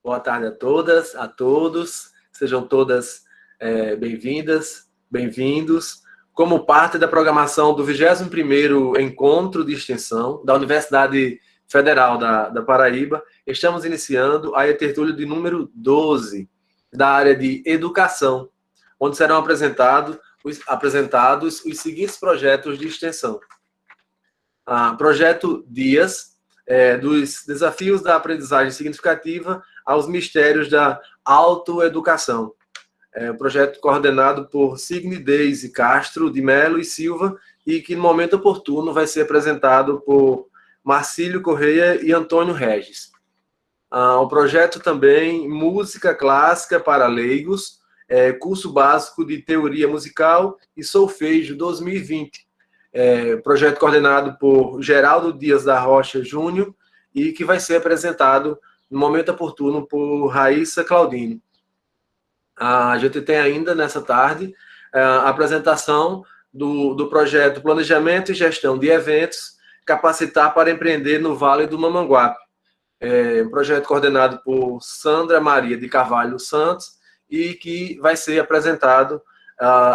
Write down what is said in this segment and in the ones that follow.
Boa tarde a todas, a todos. Sejam todas bem-vindas, bem-vindos. Como parte da programação do 21º Encontro de Extensão da Universidade Federal da Paraíba, estamos iniciando a tertúlia de número 12, da área de educação, onde serão apresentados os seguintes projetos de extensão. Projeto Dias, dos desafios da aprendizagem significativa aos mistérios da autoeducação. Um projeto coordenado por Signe Deise Castro de Melo e Silva e que, no momento oportuno, vai ser apresentado por Marcílio Correia e Antônio Regis. O projeto também Música Clássica para Leigos, curso básico de Teoria Musical e Solfejo 2020. Projeto coordenado por Geraldo Dias da Rocha Júnior e que vai ser apresentado no momento oportuno por Raíssa Claudino. A gente tem ainda nessa tarde a apresentação do projeto Planejamento e Gestão de Eventos, Capacitar para Empreender no Vale do Mamanguape. Um projeto coordenado por Sandra Maria de Carvalho Santos e que vai ser apresentado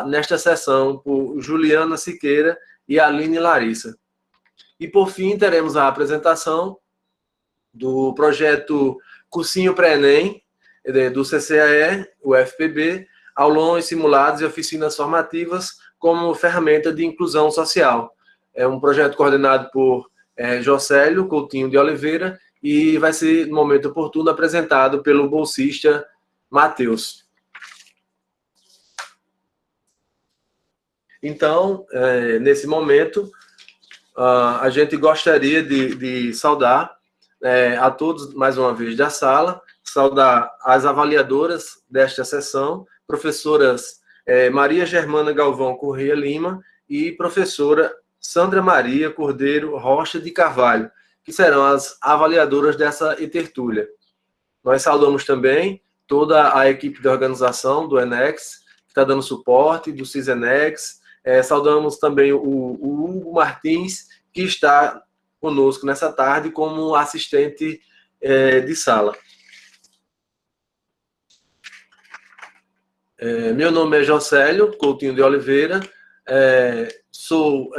nesta sessão por Juliana Siqueira e Aline Larissa. E, por fim, teremos a apresentação do projeto Cursinho Pré-ENEM, do CCAE, o FPB, aulões simulados e oficinas formativas como ferramenta de inclusão social. É um projeto coordenado por Jocélio Coutinho de Oliveira e vai ser, no momento oportuno, apresentado pelo bolsista Matheus. Então, nesse momento, a gente gostaria de saudar a todos, mais uma vez, da sala, saudar as avaliadoras desta sessão, professoras Maria Germana Galvão Correia Lima e professora Sandra Maria Cordeiro Rocha de Carvalho, que serão as avaliadoras dessa tertúlia. Nós saudamos também toda a equipe de organização do ENEX, que está dando suporte, do CISENEX. Saudamos também o Hugo Martins, que está conosco nessa tarde como assistente de sala. Meu nome é Jocélio Coutinho de Oliveira, sou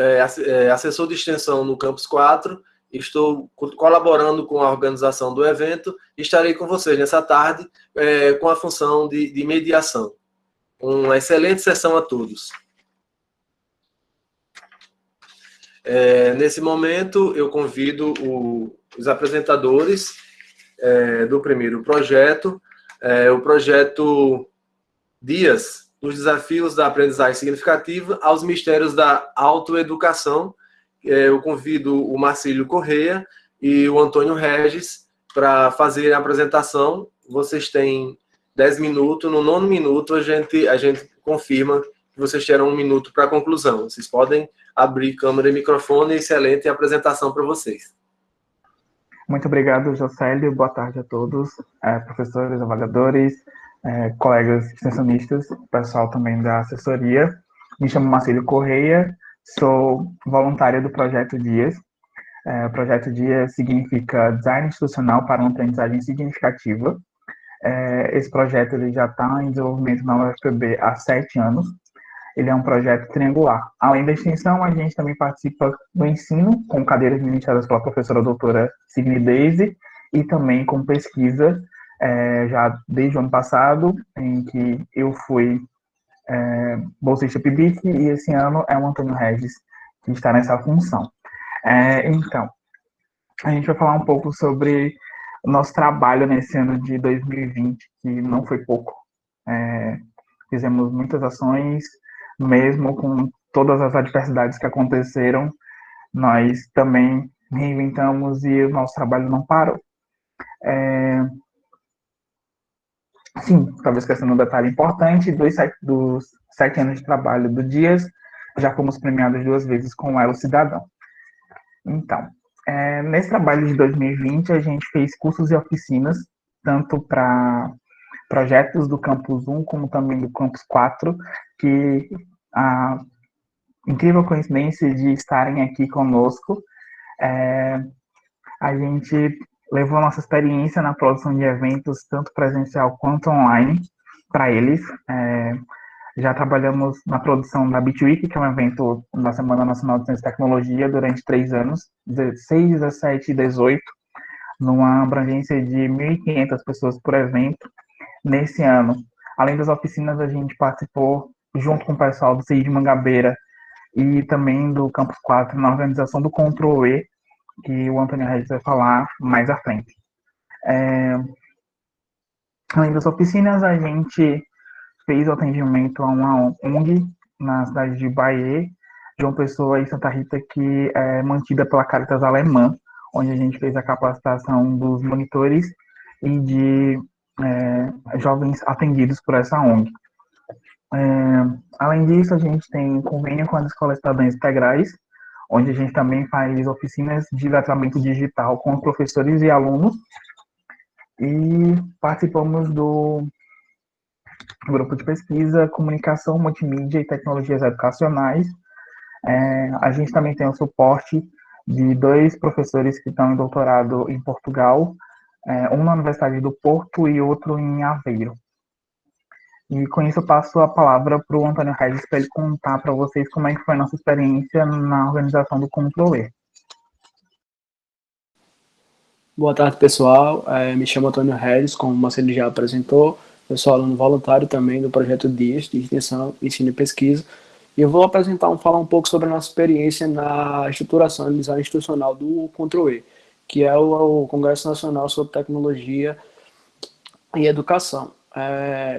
assessor de extensão no Campus 4, estou colaborando com a organização do evento e estarei com vocês nessa tarde com a função de mediação. Uma excelente sessão a todos. Nesse momento, eu convido os apresentadores do primeiro projeto, o projeto Dias, dos desafios da aprendizagem significativa aos mistérios da autoeducação. Eu convido o Marcílio Correia e o Antônio Regis para fazer a apresentação. Vocês têm 10 minutos, no 9º minuto a gente confirma que vocês terão 1 minuto para a conclusão. Vocês podem abrir câmera e microfone. Excelente apresentação para vocês. Muito obrigado, Jocélio. Boa tarde a todos, professores, avaliadores, colegas extensionistas, pessoal também da assessoria. Me chamo Marcílio Correia, sou voluntária do Projeto Dias. O Projeto Dias significa Design Institucional para uma Aprendizagem Significativa. Esse projeto ele já está em desenvolvimento na UFPB há 7 anos. Ele é um projeto triangular. Além da extensão, a gente também participa do ensino, com cadeiras ministradas pela professora doutora Signe Deise, e também com pesquisa, já desde o ano passado, em que eu fui bolsista PIBIC, e esse ano é o Antônio Regis que está nessa função. Então, a gente vai falar um pouco sobre o nosso trabalho nesse ano de 2020, que não foi pouco. Fizemos muitas ações, mesmo com todas as adversidades que aconteceram, nós também reinventamos e o nosso trabalho não parou. Sim, talvez esquecendo um detalhe importante, dos 7 anos de trabalho do Dias, já fomos premiados 2 vezes com o Elo Cidadão. Então, Nesse trabalho de 2020, a gente fez cursos e oficinas, tanto para projetos do Campus 1, como também do Campus 4, que a incrível coincidência de estarem aqui conosco, a gente levou nossa experiência na produção de eventos, tanto presencial quanto online, para eles. Já trabalhamos na produção da Bitweek, que é um evento da Semana Nacional de Ciência e Tecnologia, durante 3 anos, 16, 17 e 18, numa abrangência de 1.500 pessoas por evento. Nesse ano, além das oficinas, a gente participou, junto com o pessoal do CI de Mangabeira e também do Campus 4, na organização do Ctrl-E, que o Antônio Regis vai falar mais à frente. Além das oficinas, a gente fez o atendimento a uma ONG na cidade de Bahia, João Pessoa e Santa Rita, que é mantida pela Caritas Alemã, onde a gente fez a capacitação dos monitores e de jovens atendidos por essa ONG. Além disso, a gente tem convênio com as escolas estaduais integrais, onde a gente também faz oficinas de letramento digital com professores e alunos, e participamos do grupo de pesquisa, comunicação, multimídia e tecnologias educacionais. A gente também tem o suporte de 2 professores que estão em doutorado em Portugal, um na Universidade do Porto e outro em Aveiro. E com isso eu passo a palavra para o Antônio Regis para ele contar para vocês como é que foi a nossa experiência na organização do Ctrl-E. Boa tarde, pessoal. Me chamo Antônio Regis, como o Marcelo já apresentou. Eu sou aluno voluntário também do projeto DIS, de Extensão, Ensino e Pesquisa. E eu vou falar um pouco sobre a nossa experiência na estruturação e design institucional do Ctrl-E, que é o Congresso Nacional sobre Tecnologia e Educação.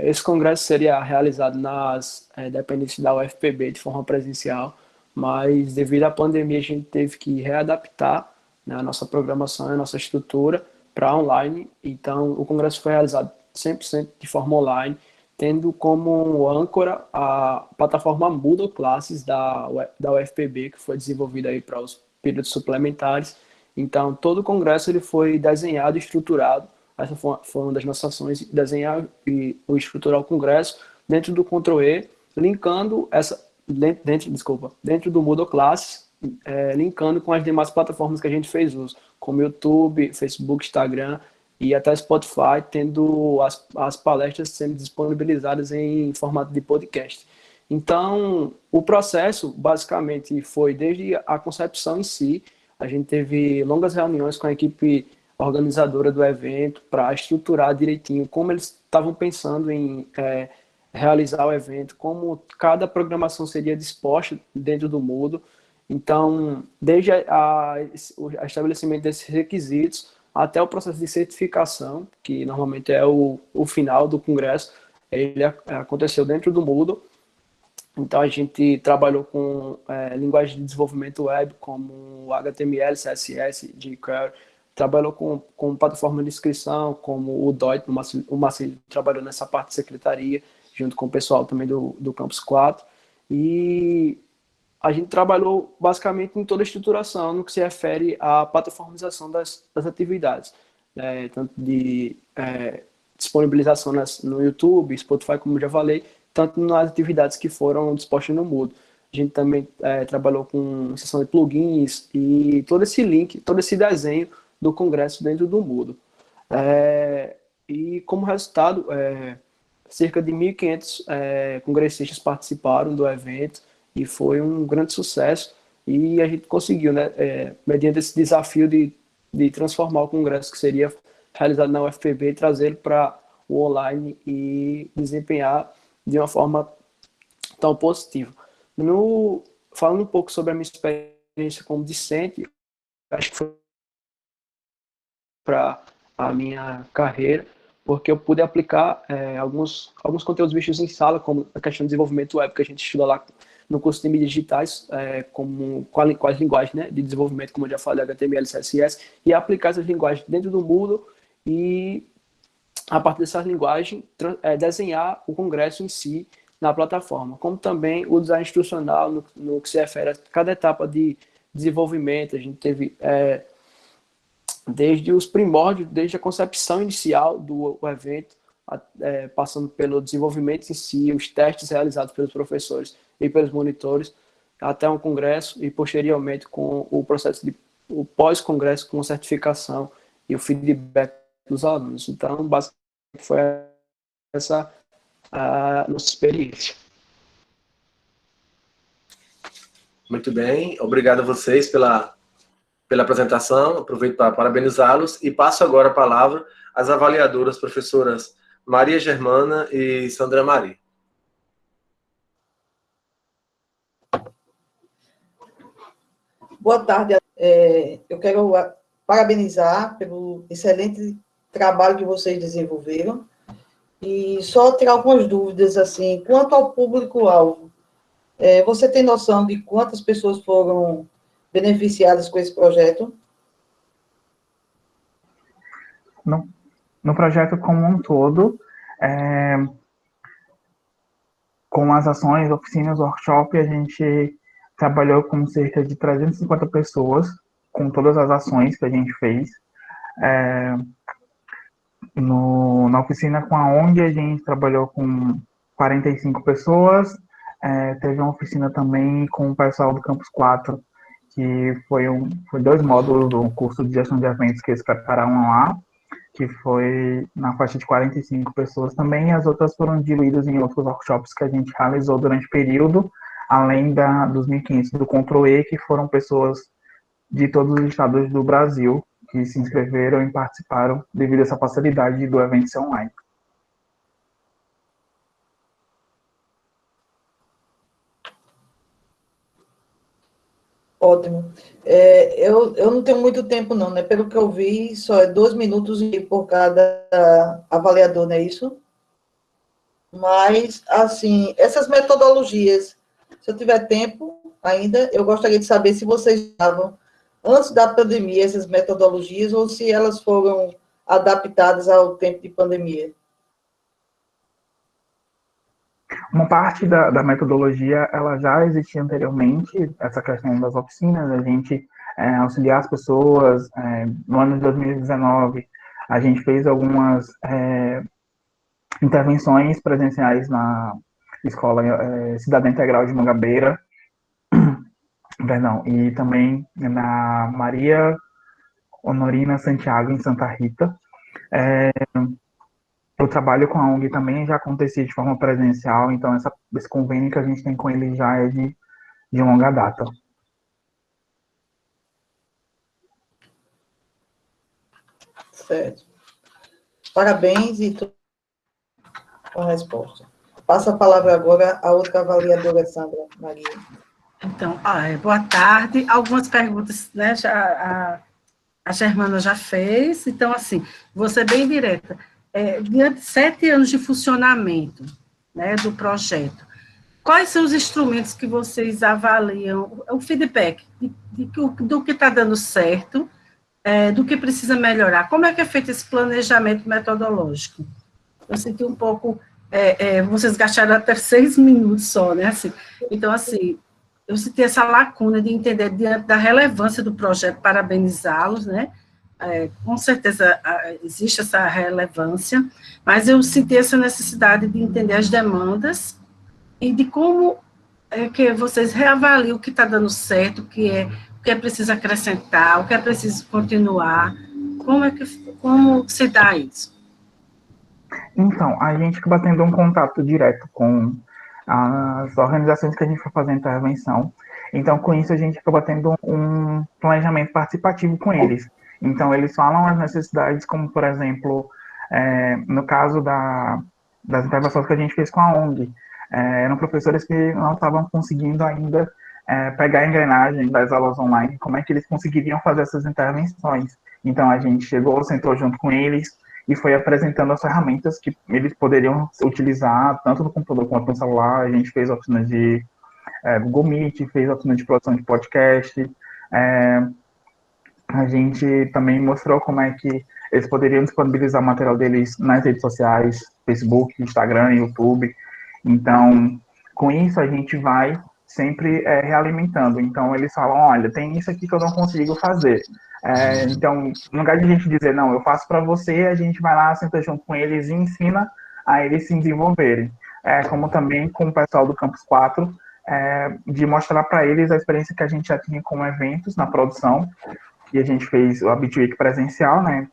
Esse congresso seria realizado nas dependências da UFPB de forma presencial, mas devido à pandemia a gente teve que readaptar, né, a nossa programação, a nossa estrutura para online. Então o congresso foi realizado 100% de forma online, tendo como âncora a plataforma Moodle Classes da UFPB, que foi desenvolvida aí para os períodos suplementares. Então todo o congresso ele foi desenhado e estruturado. Essa foi uma das nossas ações, desenhar e estruturar o congresso dentro do Ctrl-E, linkando dentro do Moodle Classes, linkando com as demais plataformas que a gente fez uso, como YouTube, Facebook, Instagram e até Spotify, tendo as palestras sendo disponibilizadas em formato de podcast. Então, o processo, basicamente, foi desde a concepção em si. A gente teve longas reuniões com a equipe organizadora do evento para estruturar direitinho como eles estavam pensando em realizar o evento, como cada programação seria disposta dentro do Moodle. Então, desde o estabelecimento desses requisitos até o processo de certificação, que normalmente é o final do congresso, ele aconteceu dentro do Moodle. Então, a gente trabalhou com linguagem de desenvolvimento web, como HTML, CSS, jQuery, trabalhou com plataforma de inscrição, como o DOIT, o Marcelo trabalhou nessa parte de secretaria, junto com o pessoal também do Campus 4, e a gente trabalhou basicamente em toda a estruturação no que se refere à plataformização das atividades, tanto de disponibilização no YouTube, Spotify, como eu já falei, tanto nas atividades que foram dispostas no Moodle. A gente também trabalhou com seção de plugins e todo esse link, todo esse desenho do congresso dentro do Moodle. E como resultado, cerca de 1.500 congressistas participaram do evento e foi um grande sucesso, e a gente conseguiu, né, mediante esse desafio de transformar o congresso que seria realizado na UFPB, trazê-lo para o online e desempenhar de uma forma tão positiva. Falando um pouco sobre a minha experiência como discente, acho que foi para a minha carreira, porque eu pude aplicar alguns conteúdos vistos em sala, como a questão de desenvolvimento web, que a gente estuda lá no curso de mídias digitais, com as linguagens, né, de desenvolvimento, como eu já falei, HTML, CSS, e aplicar essas linguagens dentro do Moodle e, a partir dessas linguagens, desenhar o congresso em si na plataforma, como também o design institucional no que se refere a cada etapa de desenvolvimento. A gente teve desde os primórdios, desde a concepção inicial do evento, passando pelo desenvolvimento em si, os testes realizados pelos professores e pelos monitores, até um congresso e, posteriormente, com o processo de o pós-congresso com certificação e o feedback dos alunos. Então, basicamente, foi essa a nossa experiência. Muito bem, obrigado a vocês pela apresentação, aproveito para parabenizá-los e passo agora a palavra às avaliadoras, professoras Maria Germana e Sandra Mari. Boa tarde. Eu quero parabenizar pelo excelente trabalho que vocês desenvolveram e só tirar algumas dúvidas, assim, quanto ao público-alvo. Você tem noção de quantas pessoas foram beneficiadas com esse projeto? No projeto como um todo, com as ações, oficinas, workshop, a gente trabalhou com cerca de 350 pessoas, com todas as ações que a gente fez. Na oficina com a ONG, a gente trabalhou com 45 pessoas. Teve uma oficina também com o pessoal do Campus 4, que foi 2 módulos do curso de gestão de eventos que eles prepararam lá, que foi na faixa de 45 pessoas também, e as outras foram diluídas em outros workshops que a gente realizou durante o período, além dos 1.500 do Ctrl-E, que foram pessoas de todos os estados do Brasil que se inscreveram e participaram devido a essa facilidade do evento ser online. Ótimo. Eu não tenho muito tempo, não, né? Pelo que eu vi, só é 2 minutos por cada avaliador, não é isso? Mas, assim, essas metodologias, se eu tiver tempo ainda, eu gostaria de saber se vocês estavam, antes da pandemia, essas metodologias, ou se elas foram adaptadas ao tempo de pandemia. Uma parte da metodologia, ela já existia anteriormente, essa questão das oficinas, a gente auxiliar as pessoas. No ano de 2019, a gente fez algumas intervenções presenciais na escola Cidadã Integral de Mangabeira, perdão, e também na Maria Honorina Santiago, em Santa Rita. O trabalho com a ONG também já acontecia de forma presencial, então esse convênio que a gente tem com ele já é de longa data. Certo. Parabéns e com a resposta. Passo a palavra agora à outra avaliadora, Sandra Maria. Então, boa tarde. Algumas perguntas, né, a Germana já fez, então, assim, vou ser bem direta. Diante de 7 anos de funcionamento, né, do projeto, quais são os instrumentos que vocês avaliam, o feedback do que está dando certo, do que precisa melhorar? Como é que é feito esse planejamento metodológico? Eu senti um pouco, vocês gastaram até 6 minutos só, né, assim, então, assim, eu senti essa lacuna de entender diante da relevância do projeto, parabenizá-los, né, com certeza existe essa relevância, mas eu senti essa necessidade de entender as demandas e de como que vocês reavaliam o que está dando certo, o que é preciso acrescentar, o que é preciso continuar, como se dá isso? Então, a gente acaba tendo um contato direto com as organizações que a gente for fazer a intervenção. Então, com isso, a gente acaba tendo um planejamento participativo com eles. Então, eles falam as necessidades, como, por exemplo, no caso das intervenções que a gente fez com a ONG, eram professores que não estavam conseguindo ainda pegar a engrenagem das aulas online, como é que eles conseguiriam fazer essas intervenções. Então, a gente chegou, sentou junto com eles e foi apresentando as ferramentas que eles poderiam utilizar, tanto no computador quanto no celular. A gente fez oficinas de Google Meet, fez oficina de produção de podcast. A gente também mostrou como é que eles poderiam disponibilizar o material deles nas redes sociais, Facebook, Instagram, YouTube. Então, com isso, a gente vai sempre realimentando. Então, eles falam, olha, tem isso aqui que eu não consigo fazer. Então, no lugar de a gente dizer, não, eu faço para você, a gente vai lá, senta junto com eles e ensina a eles se desenvolverem. Como também com o pessoal do Campus 4, de mostrar para eles a experiência que a gente já tinha com eventos na produção, e a gente fez o Habit Week presencial, né,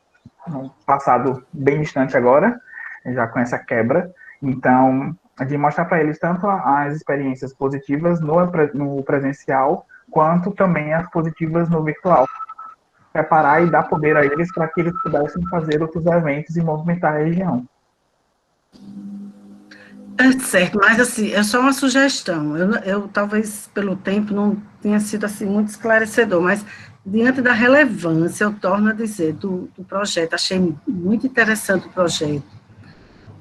no passado bem distante agora, já com essa quebra. Então, de mostrar para eles tanto as experiências positivas no presencial, quanto também as positivas no virtual. Preparar e dar poder a eles para que eles pudessem fazer outros eventos e movimentar a região. Certo, mas assim, é só uma sugestão. Eu talvez pelo tempo não tenha sido assim muito esclarecedor, mas diante da relevância, eu torno a dizer do projeto, achei muito interessante o projeto.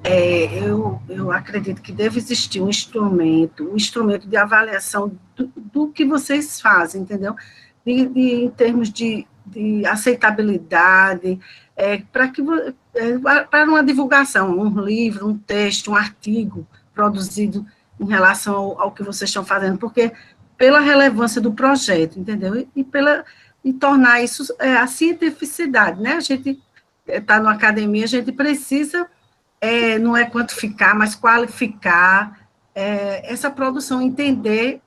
Eu acredito que deve existir um instrumento de avaliação do que vocês fazem, entendeu? Em termos de aceitabilidade, para uma divulgação, um livro, um texto, um artigo produzido em relação ao que vocês estão fazendo, porque pela relevância do projeto, entendeu? E tornar isso a cientificidade, né? A gente está na academia, a gente precisa, não é quantificar, mas qualificar essa produção, entender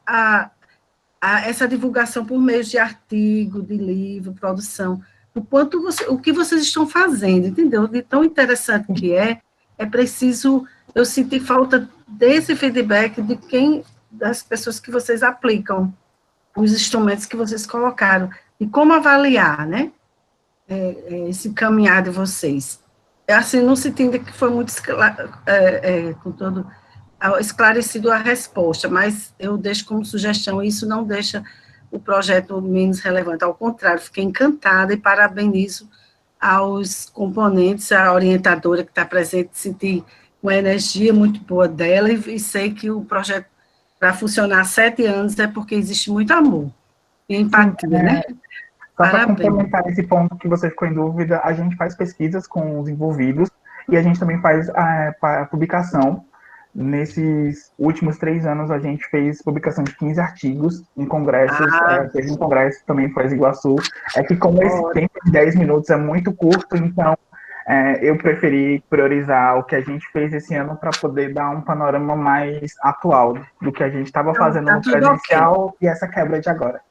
essa divulgação por meio de artigo, de livro, produção, o que vocês estão fazendo, entendeu? De tão interessante que é preciso, eu senti falta desse feedback das pessoas que vocês aplicam, os instrumentos que vocês colocaram, e como avaliar, né, esse caminhar de vocês. Assim, não se entende que foi muito com todo esclarecido a resposta, mas eu deixo como sugestão, isso não deixa o projeto menos relevante, ao contrário, fiquei encantada e parabenizo aos componentes, a orientadora que está presente, senti uma energia muito boa dela e sei que o projeto, para funcionar há 7 anos, é porque existe muito amor e empatia, né? Só para complementar esse ponto que você ficou em dúvida, a gente faz pesquisas com os envolvidos e a gente também faz a publicação. Nesses últimos 3 anos, a gente fez publicação de 15 artigos em congressos, teve um congresso também em Foz do Iguaçu. Que como esse tempo de 10 minutos é muito curto, então eu preferi priorizar o que a gente fez esse ano para poder dar um panorama mais atual do que a gente estava fazendo no presencial e essa quebra de agora.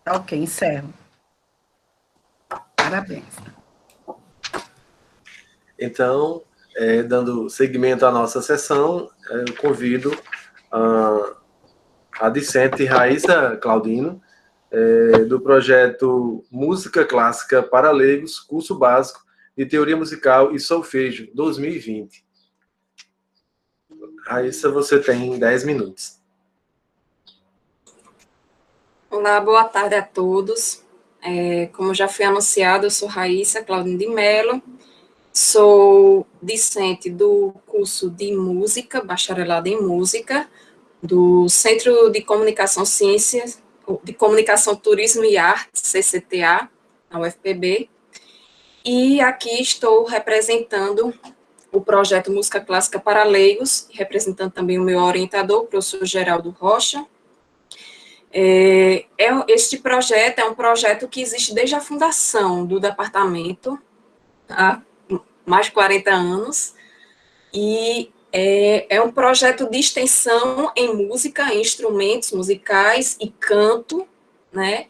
Ok, encerro. Parabéns. Então, dando seguimento à nossa sessão, eu convido a discente Raíssa Claudino, do projeto Música Clássica para Leigos, curso básico de Teoria Musical e Solfejo, 2020. Raíssa, você tem 10 minutos. Olá, boa tarde a todos. Como já foi anunciado, eu sou Raíssa Claudino de Mello, sou discente do curso de Música, bacharelado em Música, do Centro de Comunicação Ciências, de Comunicação, Turismo e Artes, CCTA, na UFPB, e aqui estou representando o projeto Música Clássica para Leigos, representando também o meu orientador, o professor Geraldo Rocha. Este projeto é um projeto que existe desde a fundação do departamento, há mais de 40 anos, e é um projeto de extensão em música, em instrumentos musicais e canto, né?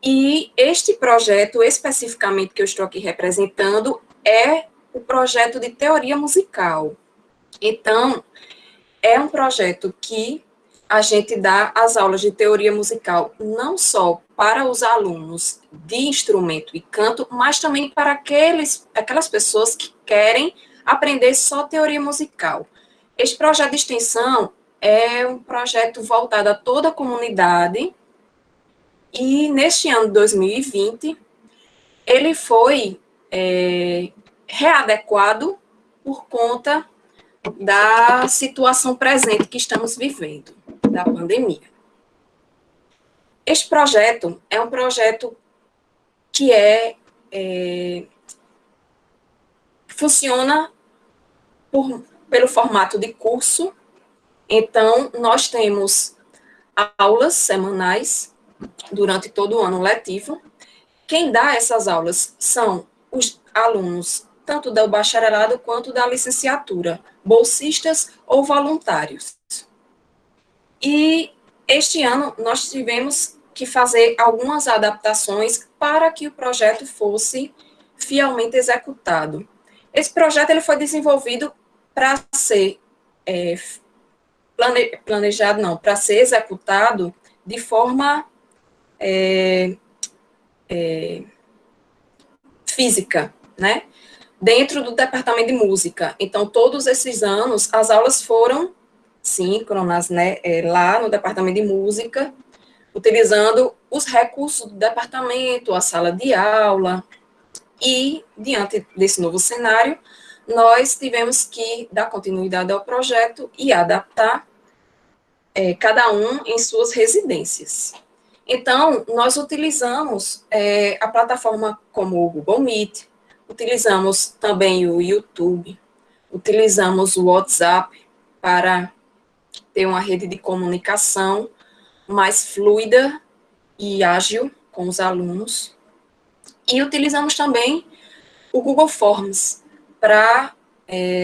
E este projeto, especificamente, que eu estou aqui representando, é o projeto de teoria musical. Então, é um projeto que a gente dá as aulas de teoria musical não só para os alunos de instrumento e canto, mas também para aquelas pessoas que querem aprender só teoria musical. Este projeto de extensão é um projeto voltado a toda a comunidade e neste ano de 2020 ele foi readequado por conta da situação presente que estamos vivendo, da pandemia. Este projeto é um projeto que funciona pelo formato de curso. Então, nós temos aulas semanais durante todo o ano letivo, quem dá essas aulas são os alunos, tanto do bacharelado quanto da licenciatura, bolsistas ou voluntários. E este ano nós tivemos que fazer algumas adaptações para que o projeto fosse fielmente executado. Esse projeto ele foi desenvolvido para ser planejado, não, para ser executado de forma física, né? Dentro do departamento de música. Então, todos esses anos, as aulas foram síncronas, né? Lá no departamento de música, utilizando os recursos do departamento, a sala de aula. E, diante desse novo cenário, nós tivemos que dar continuidade ao projeto e adaptar cada um em suas residências. Então, nós utilizamos a plataforma como o Google Meet, utilizamos também o YouTube, utilizamos o WhatsApp para ter uma rede de comunicação mais fluida e ágil com os alunos. E utilizamos também o Google Forms para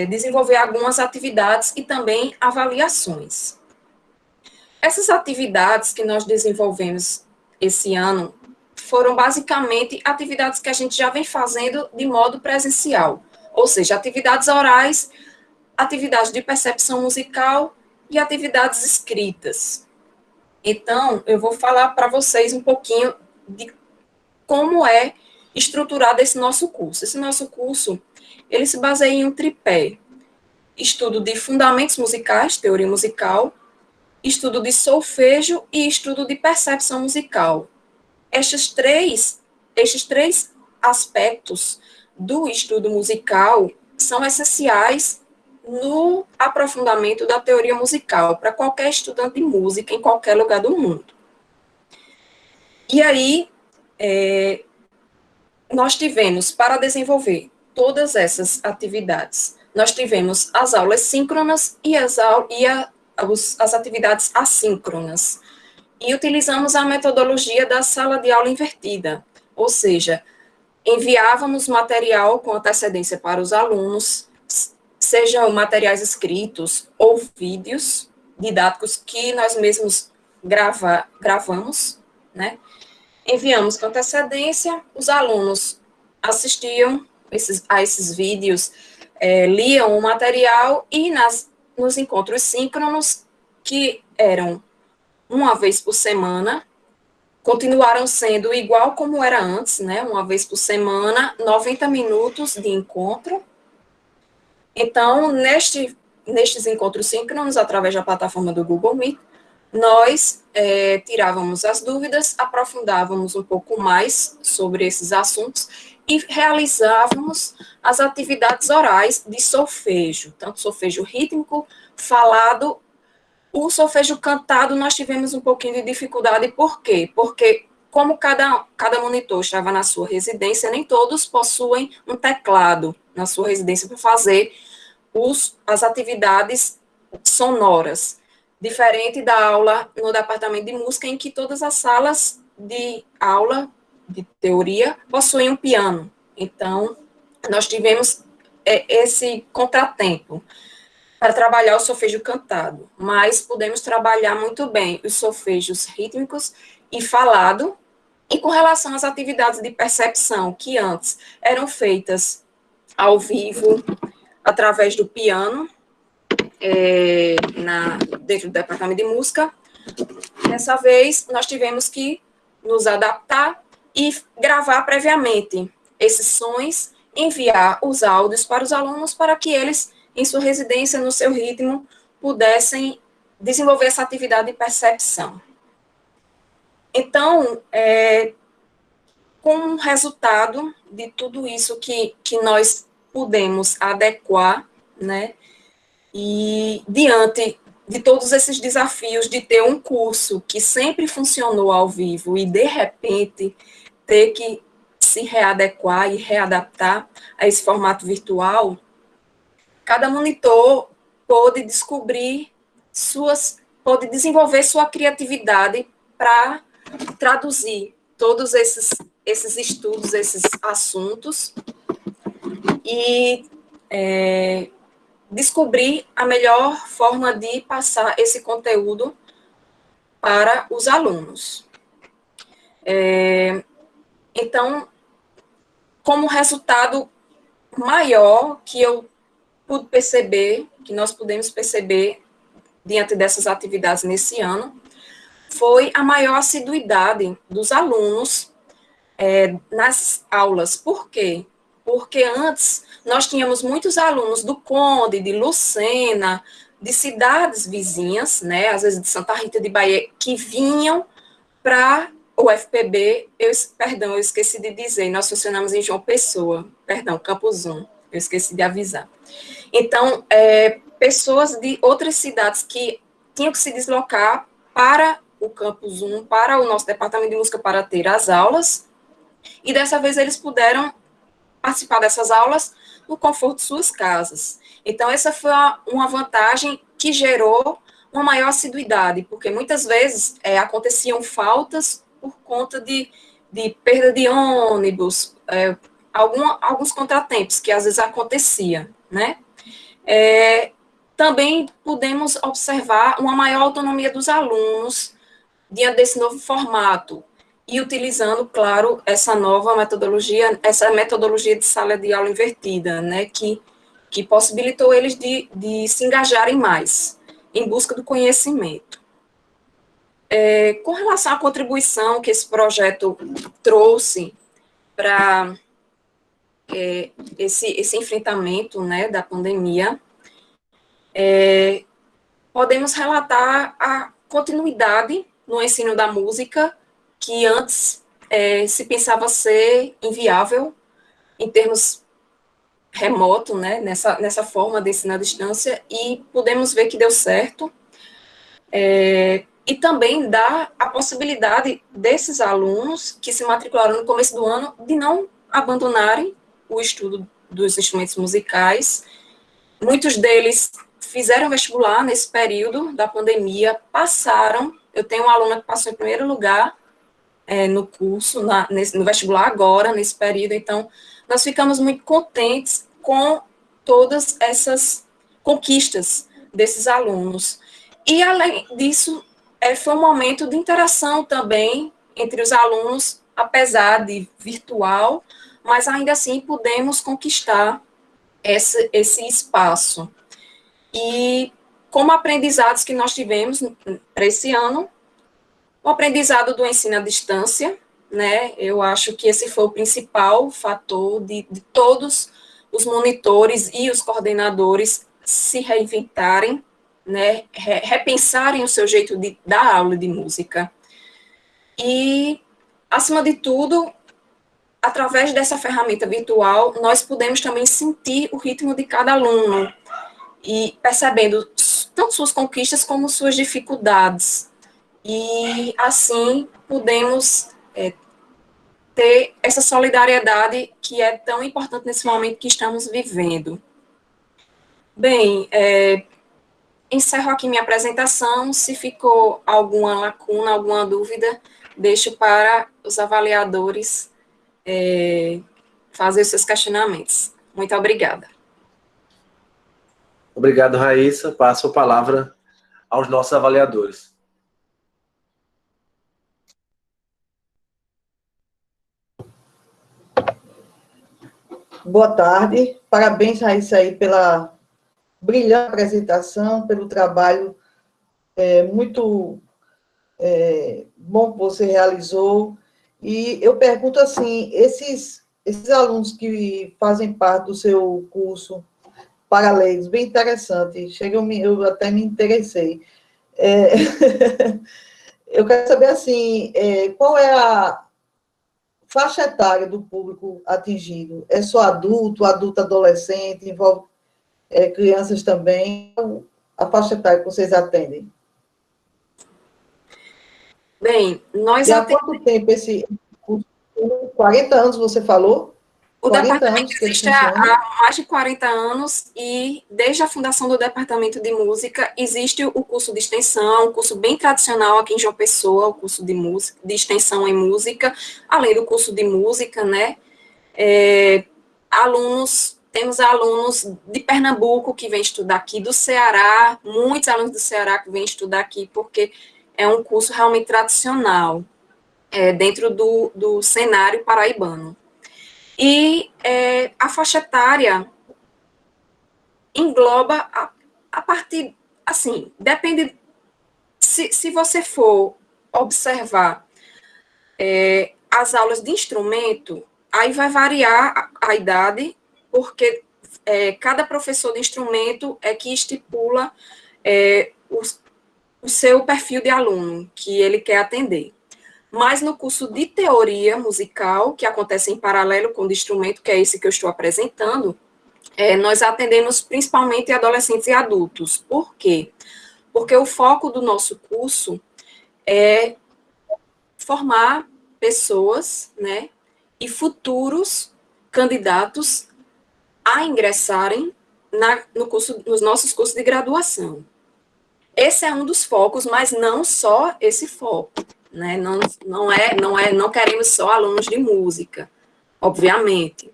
desenvolver algumas atividades e também avaliações. Essas atividades que nós desenvolvemos esse ano foram basicamente atividades que a gente já vem fazendo de modo presencial, ou seja, atividades orais, atividades de percepção musical e atividades escritas. Então, eu vou falar para vocês um pouquinho de como é estruturado esse nosso curso. Esse nosso curso, ele se baseia em um tripé: estudo de fundamentos musicais, teoria musical, estudo de solfejo e estudo de percepção musical. Estes três aspectos do estudo musical são essenciais no aprofundamento da teoria musical para qualquer estudante de música em qualquer lugar do mundo. E aí, nós tivemos, para desenvolver todas essas atividades, nós tivemos as aulas síncronas e as atividades assíncronas. E utilizamos a metodologia da sala de aula invertida, ou seja, enviávamos material com antecedência para os alunos, sejam materiais escritos ou vídeos didáticos que nós mesmos gravamos, né? Enviamos com antecedência, os alunos assistiam a esses vídeos, liam o material e nos encontros síncronos, que eram uma vez por semana, continuaram sendo igual como era antes, né? Uma vez por semana, 90 minutos de encontro. Então, nestes encontros síncronos, através da plataforma do Google Meet, nós tirávamos as dúvidas, aprofundávamos um pouco mais sobre esses assuntos e realizávamos as atividades orais de solfejo, tanto solfejo rítmico, falado. O solfejo cantado nós tivemos um pouquinho de dificuldade, por quê? Porque como cada monitor estava na sua residência, nem todos possuem um teclado na sua residência para fazer as atividades sonoras, diferente da aula no departamento de música, em que todas as salas de aula, de teoria, possuem um piano. Então, nós tivemos esse contratempo para trabalhar o solfejo cantado, mas podemos trabalhar muito bem os solfejos rítmicos e falado. E com relação às atividades de percepção, que antes eram feitas ao vivo, através do piano, dentro do departamento de música, dessa vez nós tivemos que nos adaptar e gravar previamente esses sons, enviar os áudios para os alunos para que eles, em sua residência, no seu ritmo, pudessem desenvolver essa atividade de percepção. Então, como resultado de tudo isso que nós pudemos adequar, né, e diante de todos esses desafios de ter um curso que sempre funcionou ao vivo e, de repente, ter que se readequar e readaptar a esse formato virtual, cada monitor pôde desenvolver sua criatividade para traduzir todos esses esses estudos, esses assuntos, e descobrir a melhor forma de passar esse conteúdo para os alunos. Então, como resultado maior que eu pude perceber, que nós pudemos perceber diante dessas atividades nesse ano, foi a maior assiduidade dos alunos nas aulas. Por quê? Porque antes nós tínhamos muitos alunos do Conde, de Lucena, de cidades vizinhas, né, às vezes de Santa Rita de Bahia, que vinham para o FPB, eu esqueci de dizer, nós funcionamos em João Pessoa, Campus 1, eu esqueci de avisar. Então, pessoas de outras cidades que tinham que se deslocar para o Campus 1, para o nosso departamento de música para ter as aulas, e dessa vez eles puderam participar dessas aulas no conforto de suas casas. Então, essa foi uma vantagem que gerou uma maior assiduidade, porque muitas vezes aconteciam faltas por conta de perda de ônibus, alguns contratempos que às vezes acontecia, né? Também pudemos observar uma maior autonomia dos alunos diante desse novo formato, e utilizando, claro, essa nova metodologia, essa metodologia de sala de aula invertida, né, que possibilitou eles de se engajarem mais em busca do conhecimento. Com relação à contribuição que esse projeto trouxe para esse enfrentamento, né, da pandemia, podemos relatar a continuidade no ensino da música, que antes se pensava ser inviável em termos remoto, né, nessa forma de ensino à distância, e podemos ver que deu certo, e também dá a possibilidade desses alunos que se matricularam no começo do ano de não abandonarem o estudo dos instrumentos musicais. Muitos deles fizeram vestibular nesse período da pandemia, passaram. Eu tenho uma aluna que passou em primeiro lugar no curso, no vestibular agora, nesse período. Então, nós ficamos muito contentes com todas essas conquistas desses alunos. E, além disso, foi um momento de interação também entre os alunos, apesar de virtual, mas ainda assim pudemos conquistar esse espaço. E como aprendizados que nós tivemos para esse ano, o aprendizado do ensino à distância, né? Eu acho que esse foi o principal fator de todos os monitores e os coordenadores se reinventarem, né? Repensarem o seu jeito de dar aula de música. E, acima de tudo, através dessa ferramenta virtual, nós pudemos também sentir o ritmo de cada aluno e percebendo tanto suas conquistas como suas dificuldades. E, assim, pudemos ter essa solidariedade que é tão importante nesse momento que estamos vivendo. Bem, encerro aqui minha apresentação. Se ficou alguma lacuna, alguma dúvida, deixo para os avaliadores fazer os seus questionamentos. Muito obrigada. Obrigado, Raíssa. Passo a palavra aos nossos avaliadores. Boa tarde. Parabéns, Raíssa, aí pela brilhante apresentação, pelo trabalho muito bom que você realizou. E eu pergunto assim, esses alunos que fazem parte do seu curso para leigos, bem interessante, eu até me interessei. Eu quero saber, assim, qual é a faixa etária do público atingido? É só adulto adolescente, envolve crianças também? A faixa etária que vocês atendem? Bem, nós E há quanto tempo esse curso? 40 anos, você falou? O 40 departamento anos que ele existe funciona. há mais de 40 anos e desde a fundação do departamento de música existe o curso de extensão, um curso bem tradicional aqui em João Pessoa, o curso de música, de extensão em música, além do curso de música, né? Temos alunos de Pernambuco que vêm estudar aqui, do Ceará, muitos alunos do Ceará que vêm estudar aqui, porque é um curso realmente tradicional, dentro do cenário paraibano. E a faixa etária engloba a partir, assim, depende, se você for observar as aulas de instrumento, aí vai variar a idade, porque cada professor de instrumento é que estipula o seu perfil de aluno que ele quer atender. Mas no curso de teoria musical, que acontece em paralelo com o de instrumento, que é esse que eu estou apresentando, nós atendemos principalmente adolescentes e adultos. Por quê? Porque o foco do nosso curso é formar pessoas, né, e futuros candidatos a ingressarem nos nossos cursos de graduação. Esse é um dos focos, mas não só esse foco, né? Não queremos só alunos de música, obviamente.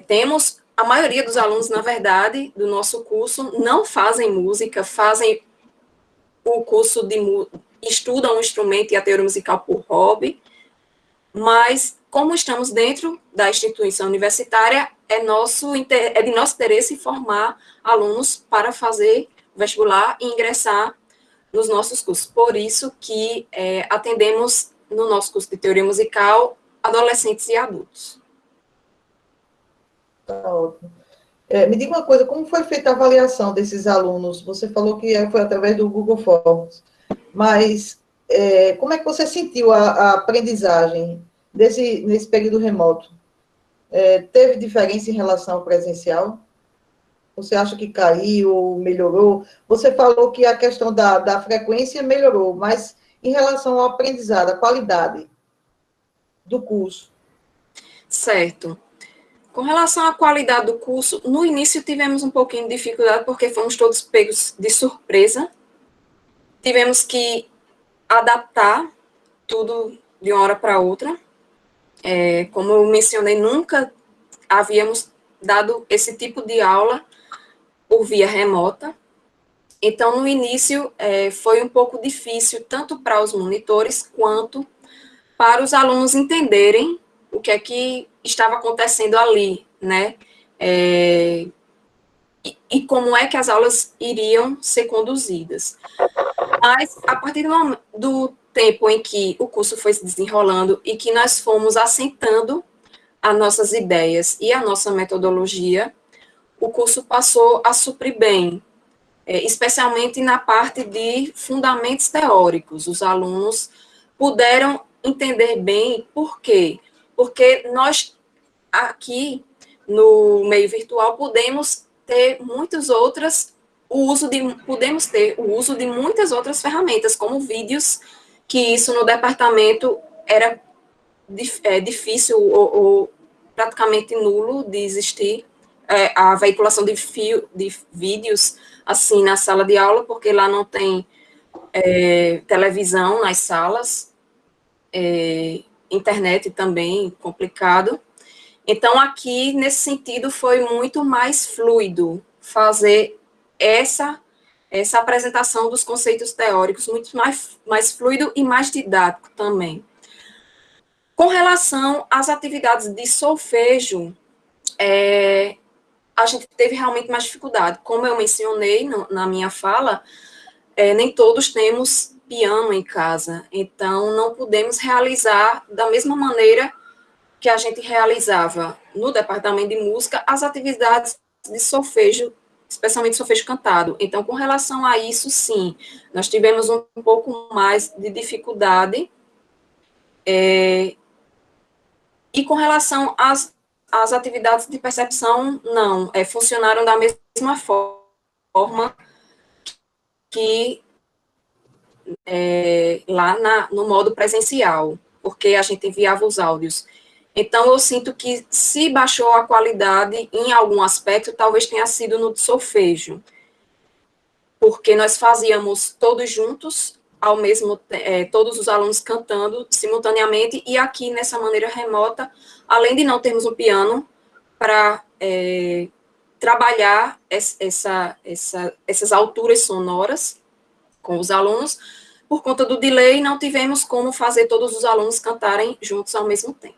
Temos a maioria dos alunos, na verdade, do nosso curso não fazem música, fazem o curso estudam o instrumento e a teoria musical por hobby, mas como estamos dentro da instituição universitária, é de nosso interesse formar alunos para fazer vestibular e ingressar nos nossos cursos. Por isso que atendemos no nosso curso de teoria musical adolescentes e adultos. Tá ótimo. Me diga uma coisa, como foi feita a avaliação desses alunos? Você falou que foi através do Google Forms, mas como é que você sentiu a aprendizagem nesse período remoto? Teve diferença em relação ao presencial? Você acha que caiu, melhorou? Você falou que a questão da frequência melhorou, mas em relação ao aprendizado, a qualidade do curso? Certo. Com relação à qualidade do curso, no início tivemos um pouquinho de dificuldade, porque fomos todos pegos de surpresa. Tivemos que adaptar tudo de uma hora para outra. Como eu mencionei, nunca havíamos dado esse tipo de aula por via remota. Então, no início, foi um pouco difícil, tanto para os monitores, quanto para os alunos entenderem o que é que estava acontecendo ali, né? E como é que as aulas iriam ser conduzidas. Mas, a partir do tempo em que o curso foi se desenrolando e que nós fomos assentando as nossas ideias e a nossa metodologia, o curso passou a suprir bem, especialmente na parte de fundamentos teóricos. Os alunos puderam entender bem por quê. Porque nós, aqui, no meio virtual, podemos ter o uso de muitas outras ferramentas, como vídeos, que isso no departamento era difícil ou praticamente nulo de existir, a veiculação de vídeos assim na sala de aula, porque lá não tem televisão nas salas, internet também complicado. Então, aqui, nesse sentido, foi muito mais fluido fazer essa apresentação dos conceitos teóricos, muito mais fluido e mais didático também. Com relação às atividades de solfejo, a gente teve realmente mais dificuldade. Como eu mencionei na minha fala, nem todos temos piano em casa, então não podemos realizar da mesma maneira que a gente realizava no departamento de música as atividades de solfejo, especialmente solfejo cantado. Então, com relação a isso, sim, nós tivemos um pouco mais de dificuldade. E com relação às atividades de percepção, não, funcionaram da mesma forma que lá no modo presencial, porque a gente enviava os áudios Então, eu sinto que se baixou a qualidade em algum aspecto, talvez tenha sido no solfejo, porque nós fazíamos todos juntos, ao mesmo todos os alunos cantando simultaneamente, e aqui, nessa maneira remota, além de não termos um piano para trabalhar essas alturas sonoras com os alunos, por conta do delay, não tivemos como fazer todos os alunos cantarem juntos ao mesmo tempo.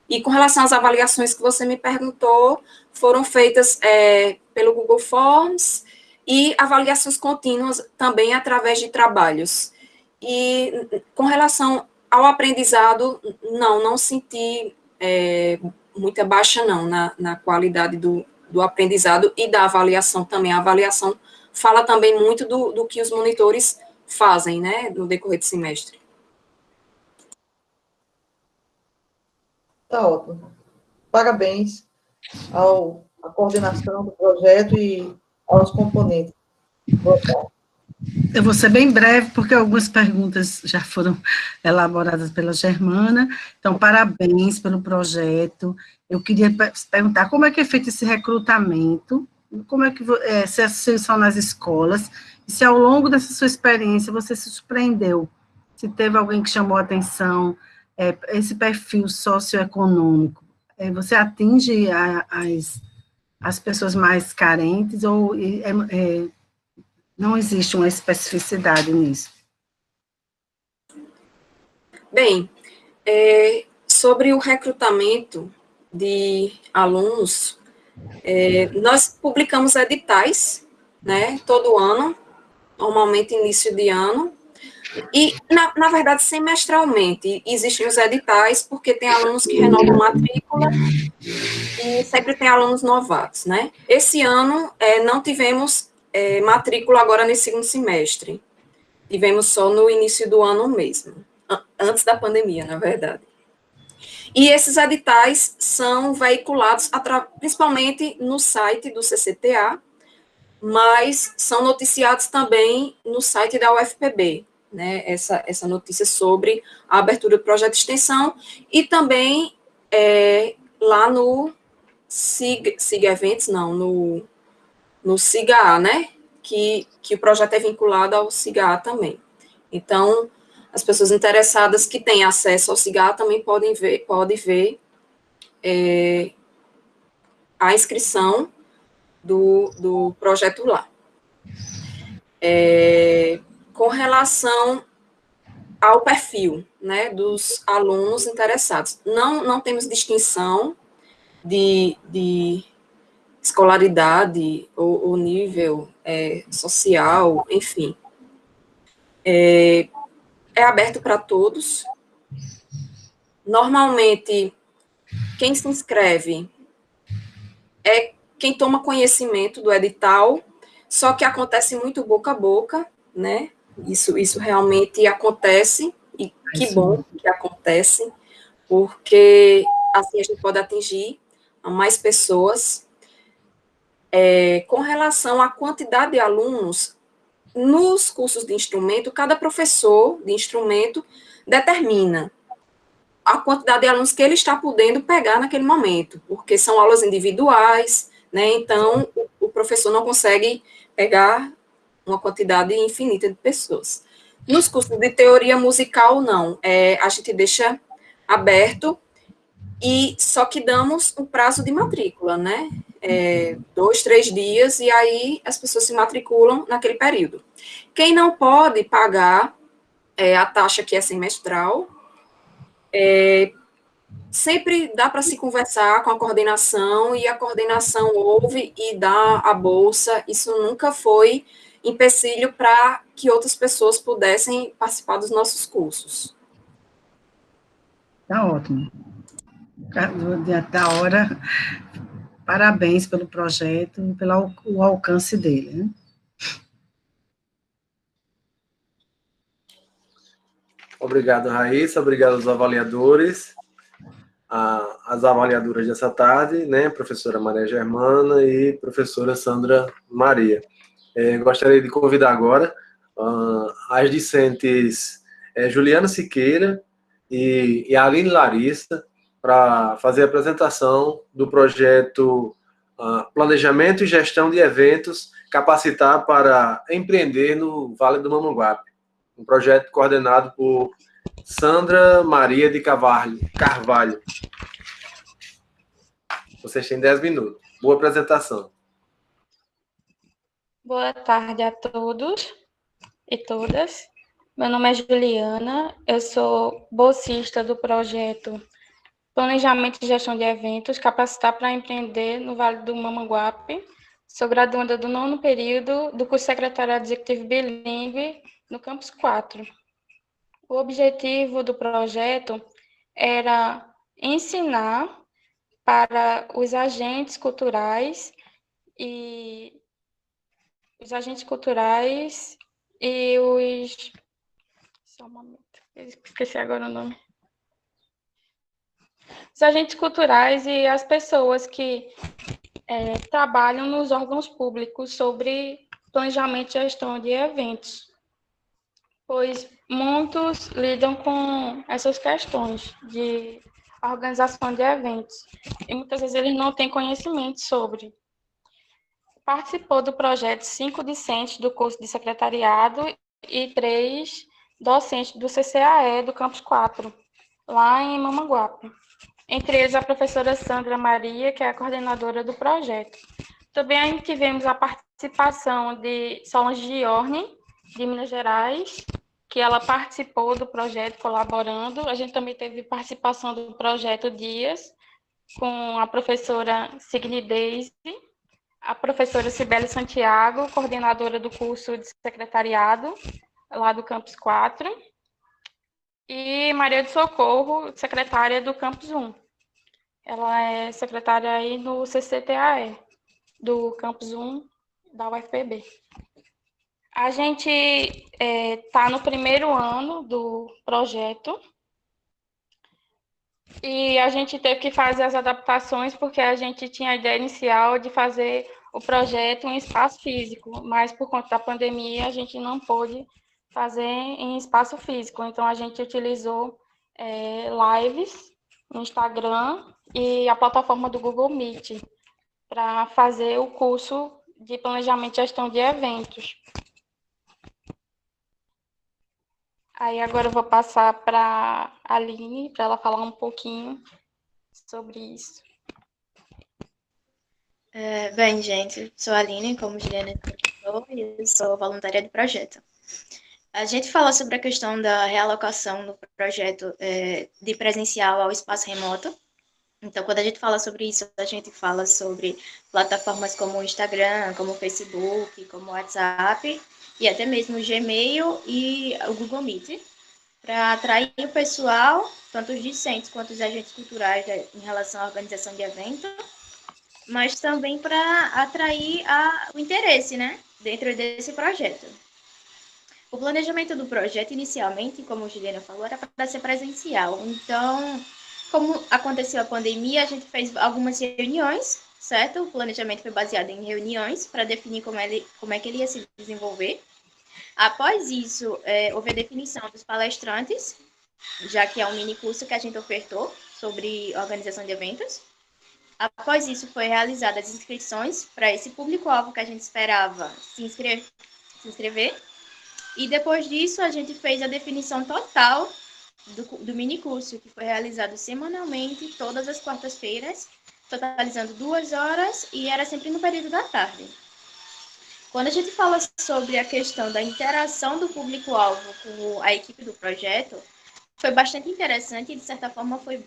E com relação às avaliações que você me perguntou, foram feitas pelo Google Forms e avaliações contínuas também através de trabalhos. E com relação ao aprendizado, não senti muita baixa, não, na qualidade do aprendizado e da avaliação também. A avaliação fala também muito do que os monitores fazem, né, no decorrer do semestre. Tá ótimo. Parabéns à coordenação do projeto e aos componentes. Boa tarde. Eu vou ser bem breve, porque algumas perguntas já foram elaboradas pela Germana. Então, parabéns pelo projeto. Eu queria perguntar como é que é feito esse recrutamento, como é que se são nas escolas, e se ao longo dessa sua experiência você se surpreendeu, se teve alguém que chamou a atenção, esse perfil socioeconômico, você atinge as pessoas mais carentes ou não existe uma especificidade nisso? Bem, sobre o recrutamento de alunos, nós publicamos editais, né, todo ano, normalmente início de ano, e, na verdade, semestralmente, existem os editais, porque tem alunos que renovam matrícula e sempre tem alunos novatos, né? Esse ano, não tivemos matrícula agora nesse segundo semestre. Tivemos só no início do ano mesmo, antes da pandemia, na verdade. E esses editais são veiculados principalmente no site do CCTA, mas são noticiados também no site da UFPB, né, essa notícia sobre a abertura do projeto de extensão, e também lá no SIG Eventos, não, no SIGA, né, que o projeto é vinculado ao SIGA também. Então, as pessoas interessadas que têm acesso ao SIGA também podem ver a inscrição do projeto lá. Com relação ao perfil, né, dos alunos interessados, não temos distinção de escolaridade ou nível social, enfim. É aberto para todos. Normalmente, quem se inscreve é quem toma conhecimento do edital, só que acontece muito boca a boca, né? Isso realmente acontece, e que bom que acontece, porque assim a gente pode atingir a mais pessoas. Com relação à quantidade de alunos, nos cursos de instrumento, cada professor de instrumento determina a quantidade de alunos que ele está podendo pegar naquele momento, porque são aulas individuais, né? Então, o professor não consegue pegar uma quantidade infinita de pessoas. Nos cursos de teoria musical, não. A gente deixa aberto, e só que damos um prazo de matrícula, né? 2, 3 dias, e aí as pessoas se matriculam naquele período. Quem não pode pagar a taxa que é semestral, sempre dá para se conversar com a coordenação, e a coordenação ouve e dá a bolsa. Isso nunca foi empecilho para que outras pessoas pudessem participar dos nossos cursos. Tá ótimo. Diante da hora, parabéns pelo projeto e pelo o alcance dele, né? Obrigado, Raíssa. Obrigado aos avaliadores, as avaliadoras dessa tarde, né? Professora Maria Germana e professora Sandra Maria. Gostaria de convidar agora as discentes Juliana Siqueira e a Aline Larissa para fazer a apresentação do projeto Planejamento e Gestão de Eventos, capacitar para empreender no Vale do Mamanguape. Um projeto coordenado por Sandra Maria de Carvalho. Vocês têm 10 minutos. Boa apresentação. Boa tarde a todos e todas. Meu nome é Juliana, eu sou bolsista do projeto Planejamento e Gestão de Eventos, capacitar para empreender no Vale do Mamanguape. Sou graduanda do 9º período do curso Secretariado Executivo Bilíngue no Campus 4. O objetivo do projeto era ensinar para os agentes culturais e os... Só um momento, esqueci agora o nome. Os agentes culturais e as pessoas que trabalham nos órgãos públicos sobre planejamento e gestão de eventos, pois muitos lidam com essas questões de organização de eventos e muitas vezes eles não têm conhecimento sobre. Participou do projeto 5 discentes do curso de secretariado e 3 docentes do CCAE do Campus 4, lá em Mamanguape. Entre eles, a professora Sandra Maria, que é a coordenadora do projeto. Também tivemos a participação de Solange Giorni, de Minas Gerais, que ela participou do projeto colaborando. A gente também teve participação do projeto Dias, com a professora Signy Deise, a professora Cibele Santiago, coordenadora do curso de secretariado, lá do Campus 4, e Maria de Socorro, secretária do Campus 1. Ela é secretária aí no CCTAE, do Campus 1 da UFPB. A gente está no primeiro ano do projeto e a gente teve que fazer as adaptações porque a gente tinha a ideia inicial de fazer o projeto em espaço físico, mas por conta da pandemia a gente não pôde fazer em espaço físico. Então, a gente utilizou lives no Instagram e a plataforma do Google Meet para fazer o curso de Planejamento e Gestão de Eventos. Aí, agora eu vou passar para a Aline, para ela falar um pouquinho sobre isso. Bem, gente, sou a Aline, como Juliana comentou, e eu sou voluntária do projeto. A gente fala sobre a questão da realocação do projeto de presencial ao espaço remoto. Então, quando a gente fala sobre isso, a gente fala sobre plataformas como o Instagram, como o Facebook, como o WhatsApp, e até mesmo o Gmail e o Google Meet, para atrair o pessoal, tanto os discentes quanto os agentes culturais em relação à organização de evento, mas também para atrair o interesse, né, dentro desse projeto. O planejamento do projeto, inicialmente, como a Juliana falou, era para ser presencial. Então, como aconteceu a pandemia, a gente fez algumas reuniões, certo? O planejamento foi baseado em reuniões para definir como é que ele ia se desenvolver. Após isso, houve a definição dos palestrantes, já que é um mini curso que a gente ofertou sobre organização de eventos. Após isso, foi realizadas as inscrições para esse público-alvo que a gente esperava se inscrever. E depois disso, a gente fez a definição total do minicurso, que foi realizado semanalmente, todas as quartas-feiras, totalizando 2 horas, e era sempre no período da tarde. Quando a gente fala sobre a questão da interação do público-alvo com a equipe do projeto, foi bastante interessante e, de certa forma, foi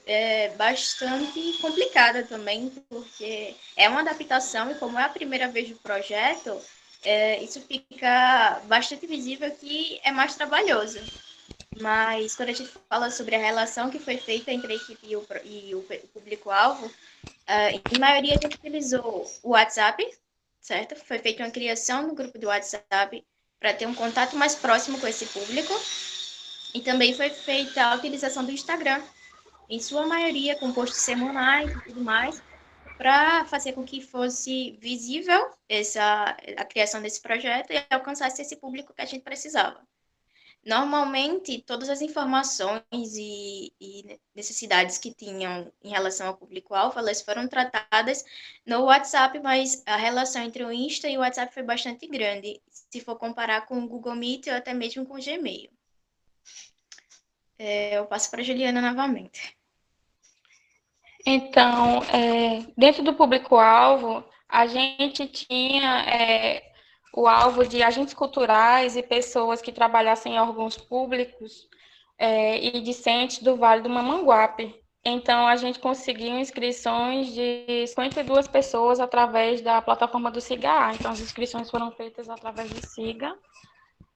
bastante complicada também, porque é uma adaptação, e como é a primeira vez do projeto, isso fica bastante visível que é mais trabalhoso. Mas quando a gente fala sobre a relação que foi feita entre a equipe e o público-alvo, em maioria a gente utilizou o WhatsApp, certo? Foi feita uma criação no grupo do WhatsApp para ter um contato mais próximo com esse público. E também foi feita a utilização do Instagram, em sua maioria com posts semanais e tudo mais, para fazer com que fosse visível a criação desse projeto e alcançasse esse público que a gente precisava. Normalmente, todas as informações e necessidades que tinham em relação ao público-alvo, elas foram tratadas no WhatsApp, mas a relação entre o Insta e o WhatsApp foi bastante grande, se for comparar com o Google Meet ou até mesmo com o Gmail. Eu passo para a Juliana novamente. Então, dentro do público-alvo, a gente tinha o alvo de agentes culturais e pessoas que trabalhassem em órgãos públicos e discentes do Vale do Mamanguape. Então, a gente conseguiu inscrições de 52 pessoas através da plataforma do SIGA. Então, as inscrições foram feitas através do SIGA,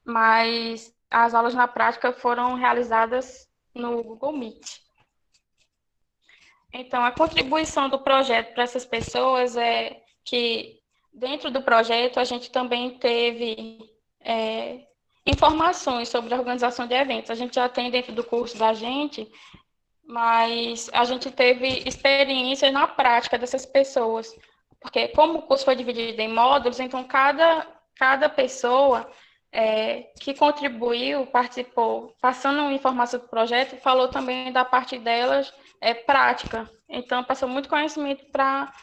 mas as aulas na prática foram realizadas no Google Meet. Então, a contribuição do projeto para essas pessoas é que, dentro do projeto, a gente também teve informações sobre a organização de eventos. A gente já tem dentro do curso da gente, mas a gente teve experiências na prática dessas pessoas, porque como o curso foi dividido em módulos, então cada pessoa que contribuiu, participou, passando informação do projeto, falou também da parte delas prática. Então, passou muito conhecimento para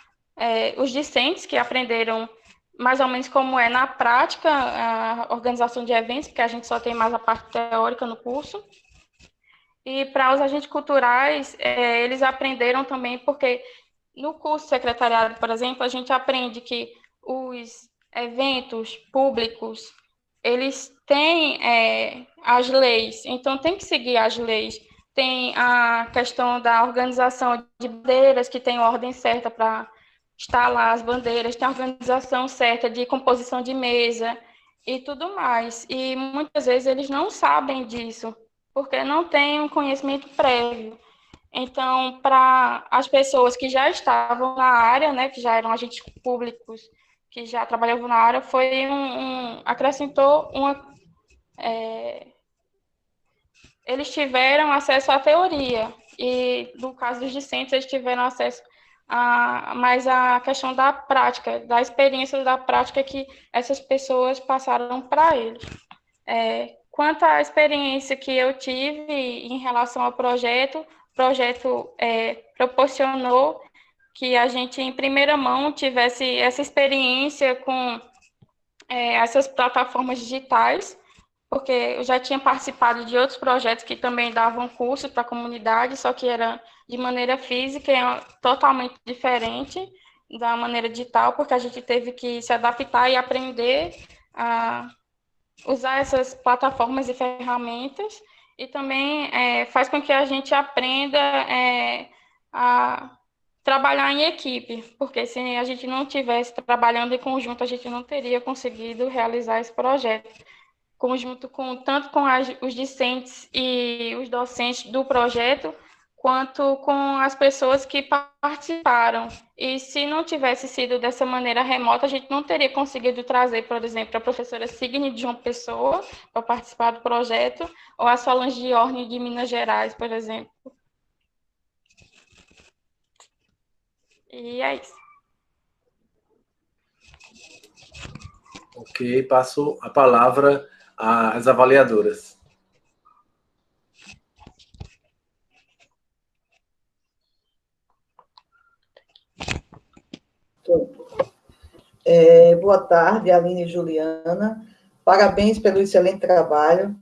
os discentes que aprenderam mais ou menos como é na prática a organização de eventos, porque a gente só tem mais a parte teórica no curso. E para os agentes culturais, eles aprenderam também, porque no curso secretariado, por exemplo, a gente aprende que os eventos públicos, eles têm as leis, então tem que seguir as leis. Tem a questão da organização de bandeiras, que tem ordem certa para instalar as bandeiras, tem a organização certa de composição de mesa e tudo mais. E muitas vezes eles não sabem disso, porque não têm um conhecimento prévio. Então, para as pessoas que já estavam na área, né, que já eram agentes públicos, que já trabalhavam na área, foi acrescentou uma... eles tiveram acesso à teoria, e no caso dos discentes, eles tiveram acesso mais à questão da prática, da experiência da prática que essas pessoas passaram para eles. Quanto à experiência que eu tive em relação ao projeto, o projeto proporcionou que a gente, em primeira mão, tivesse essa experiência com essas plataformas digitais, porque eu já tinha participado de outros projetos que também davam curso para a comunidade, só que era de maneira física, totalmente diferente da maneira digital, porque a gente teve que se adaptar e aprender a usar essas plataformas e ferramentas, e também faz com que a gente aprenda a trabalhar em equipe, porque se a gente não estivesse trabalhando em conjunto, a gente não teria conseguido realizar esse projeto. Conjunto tanto com os discentes e os docentes do projeto, quanto com as pessoas que participaram. E se não tivesse sido dessa maneira remota, a gente não teria conseguido trazer, por exemplo, a professora Signe de João Pessoa para participar do projeto, ou a Solange de Orne de Minas Gerais, por exemplo. E é isso. Ok, passo a palavra às avaliadoras. Boa tarde, Aline e Juliana. Parabéns pelo excelente trabalho.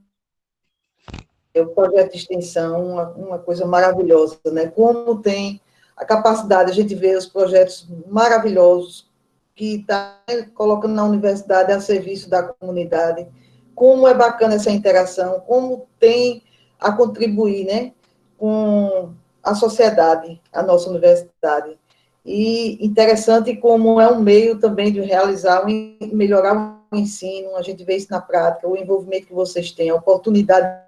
O projeto de extensão, uma coisa maravilhosa, né? Como tem a capacidade, a gente vê os projetos maravilhosos que está colocando na universidade a serviço da comunidade, como é bacana essa interação, como tem a contribuir, né, com a sociedade, a nossa universidade. E interessante como é um meio também de realizar, melhorar o ensino, a gente vê isso na prática, o envolvimento que vocês têm, a oportunidade,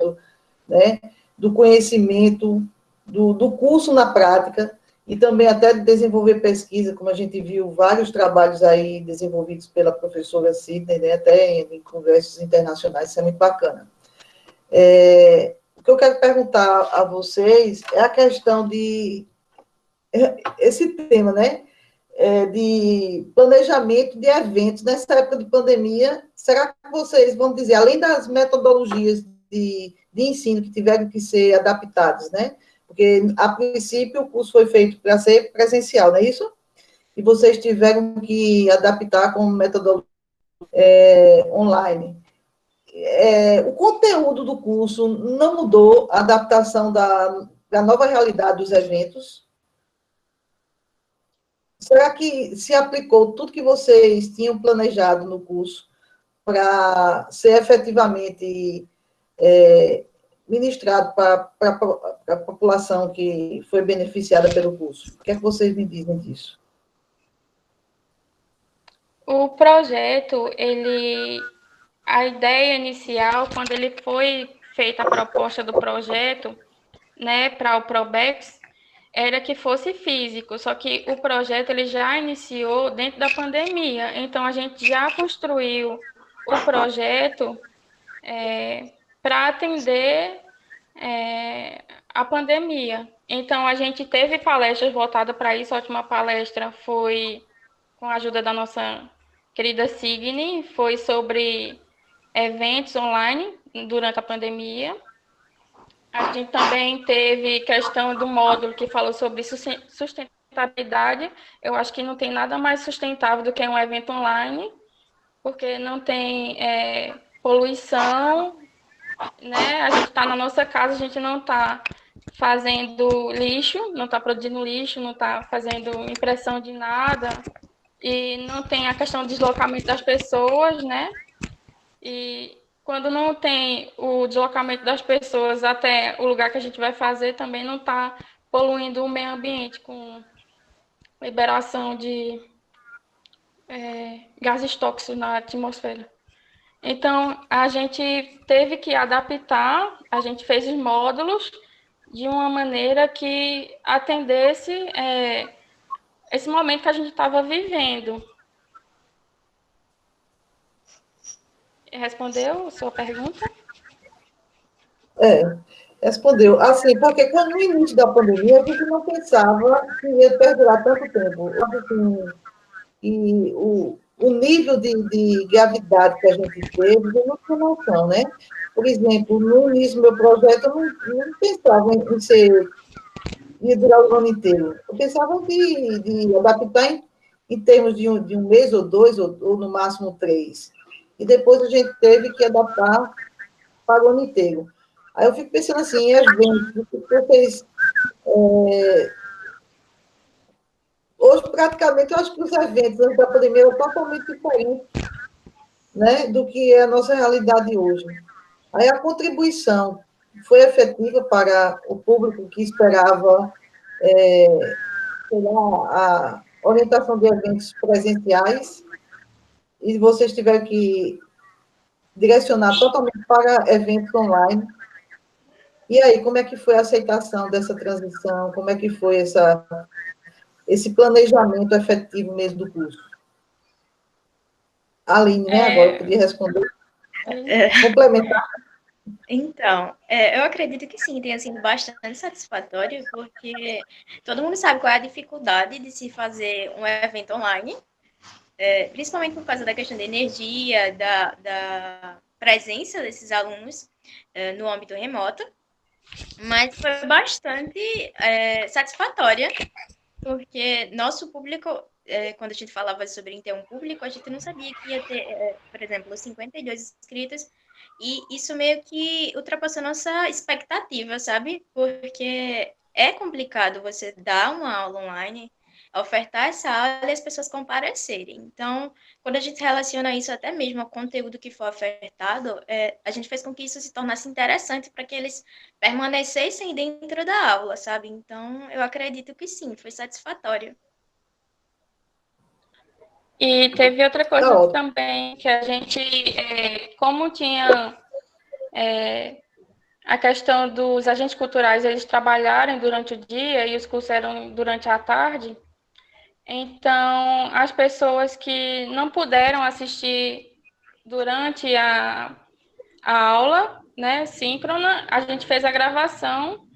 né, do conhecimento, do curso na prática, e também até de desenvolver pesquisa, como a gente viu vários trabalhos aí desenvolvidos pela professora Sidney, né, até em congressos internacionais, isso é muito bacana. O que eu quero perguntar a vocês é a questão de esse tema, né, de planejamento de eventos nessa época de pandemia. Será que vocês vão dizer, além das metodologias de ensino que tiveram que ser adaptados, né? Porque, a princípio, o curso foi feito para ser presencial, não é isso? E vocês tiveram que adaptar com metodologia online. O conteúdo do curso não mudou, a adaptação da nova realidade dos eventos? Será que se aplicou tudo que vocês tinham planejado no curso para ser efetivamente ministrado para a população que foi beneficiada pelo curso? O que é que vocês me dizem disso? O projeto, a ideia inicial, quando ele foi feita a proposta do projeto, né, para o Probex, era que fosse físico, só que o projeto ele já iniciou dentro da pandemia, então a gente já construiu o projeto para atender a pandemia. Então a gente teve palestras voltadas para isso, a última palestra foi com a ajuda da nossa querida Signe, foi sobre eventos online durante a pandemia. A gente também teve questão do módulo que falou sobre sustentabilidade. Eu acho que não tem nada mais sustentável do que um evento online, porque não tem poluição, né? A gente está na nossa casa, a gente não está fazendo lixo, não está produzindo lixo, não está fazendo impressão de nada, e não tem a questão do deslocamento das pessoas, né? E quando não tem o deslocamento das pessoas até o lugar que a gente vai fazer, também não está poluindo o meio ambiente com liberação de gases tóxicos na atmosfera. Então, a gente teve que adaptar, a gente fez os módulos de uma maneira que atendesse esse momento que a gente estava vivendo. Respondeu a sua pergunta? Respondeu. Assim, porque quando no início da pandemia, a gente não pensava que ia perdurar tanto tempo. Assim, e o nível de gravidade que a gente teve, eu não tinha noção, né? Por exemplo, no início do meu projeto, eu não pensava em ia durar o ano inteiro. Eu pensava de adaptar em termos de um mês ou dois, ou no máximo 3. E depois a gente teve que adaptar para o ano inteiro. Aí eu fico pensando assim, eventos, vocês... Hoje, praticamente, eu acho que os eventos antes da pandemia eram totalmente diferentes, né, do que é a nossa realidade hoje. Aí a contribuição foi efetiva para o público que esperava a orientação de eventos presenciais, e vocês tiveram que direcionar totalmente para eventos online. E aí, como é que foi a aceitação dessa transição? Como é que foi esse planejamento efetivo mesmo do curso? Aline, né? Agora eu podia responder. Complementar. Então, eu acredito que sim, tenha sido bastante satisfatório, porque todo mundo sabe qual é a dificuldade de se fazer um evento online, principalmente por causa da questão da energia, da presença desses alunos no âmbito remoto, mas foi bastante satisfatória, porque nosso público, quando a gente falava sobre ter um público, a gente não sabia que ia ter, por exemplo, 52 inscritos, e isso meio que ultrapassou nossa expectativa, sabe? Porque é complicado você dar uma aula online, ofertar essa aula e as pessoas comparecerem. Então, quando a gente relaciona isso até mesmo ao conteúdo que foi ofertado, a gente fez com que isso se tornasse interessante para que eles permanecessem dentro da aula, sabe? Então, eu acredito que sim, foi satisfatório. E teve outra coisa também, que a gente, como tinha a questão dos agentes culturais, eles trabalharem durante o dia e os cursos eram durante a tarde, então as pessoas que não puderam assistir durante a aula, né, síncrona, a gente fez a gravação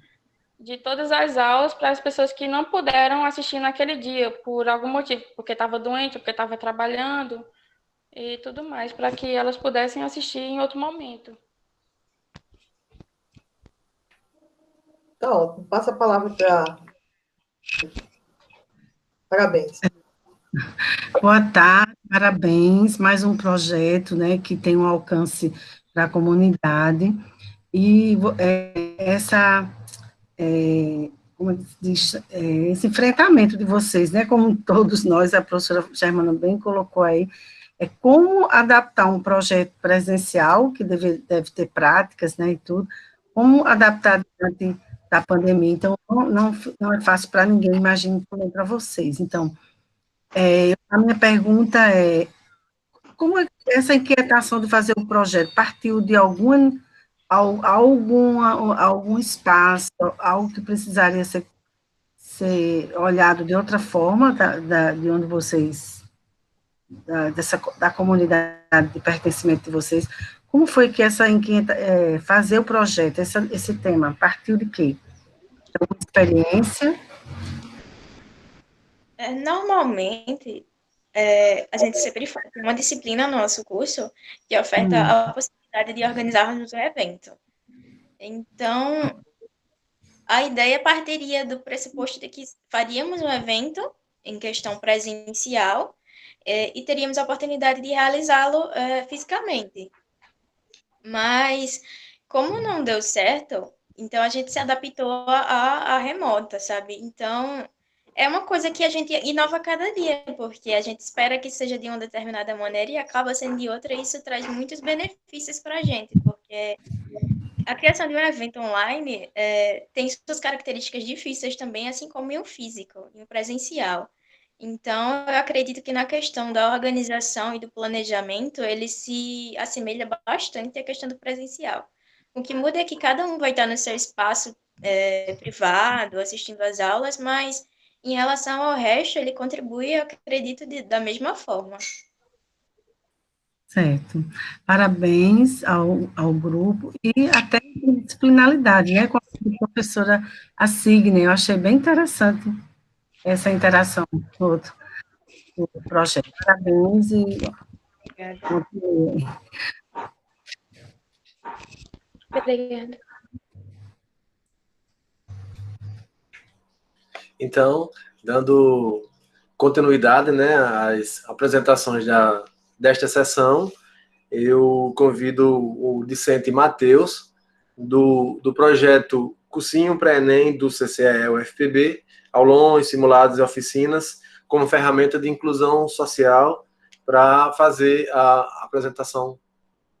de todas as aulas para as pessoas que não puderam assistir naquele dia, por algum motivo, porque estava doente, porque estava trabalhando e tudo mais, para que elas pudessem assistir em outro momento. Tá ótimo. Passa a palavra para... Parabéns. Boa tarde, parabéns. Mais um projeto, né, que tem um alcance para a comunidade. E como é que se diz, esse enfrentamento de vocês, né, como todos nós, a professora Germana bem colocou aí, é como adaptar um projeto presencial, que deve ter práticas, né, e tudo, como adaptar diante da pandemia. Então, não é fácil para ninguém, imagino também para vocês. Então, a minha pergunta é, como é que essa inquietação de fazer um projeto partiu de algum espaço, algo que precisaria ser olhado de outra forma, de onde vocês, da comunidade de pertencimento de vocês? Como foi que essa fazer o projeto, esse tema, partiu de quê? De alguma experiência? Normalmente, a gente sempre faz uma disciplina no nosso curso que oferta a possibilidade de organizarmos um evento. Então, a ideia partiria do pressuposto de que faríamos um evento em questão presencial e teríamos a oportunidade de realizá-lo fisicamente. Mas, como não deu certo, então a gente se adaptou à remota, sabe? Então, é uma coisa que a gente inova cada dia, porque a gente espera que seja de uma determinada maneira e acaba sendo de outra, e isso traz muitos benefícios para a gente, porque a criação de um evento online tem suas características difíceis também, assim como em um físico, em um presencial. Então, eu acredito que na questão da organização e do planejamento, ele se assemelha bastante à questão do presencial. O que muda é que cada um vai estar no seu espaço privado, assistindo às aulas, mas em relação ao resto, ele contribui, eu acredito, da mesma forma. Certo. Parabéns ao grupo e até a disciplinaridade, né, com a professora Assigne. Eu achei bem interessante essa interação do projeto. Parabéns e... Obrigada. Então, dando continuidade, né, às apresentações desta sessão, eu convido o discente Matheus, do projeto Cursinho Pré-ENEM do CCE-UFPB, aulões, simulados e oficinas, como ferramenta de inclusão social, para fazer a apresentação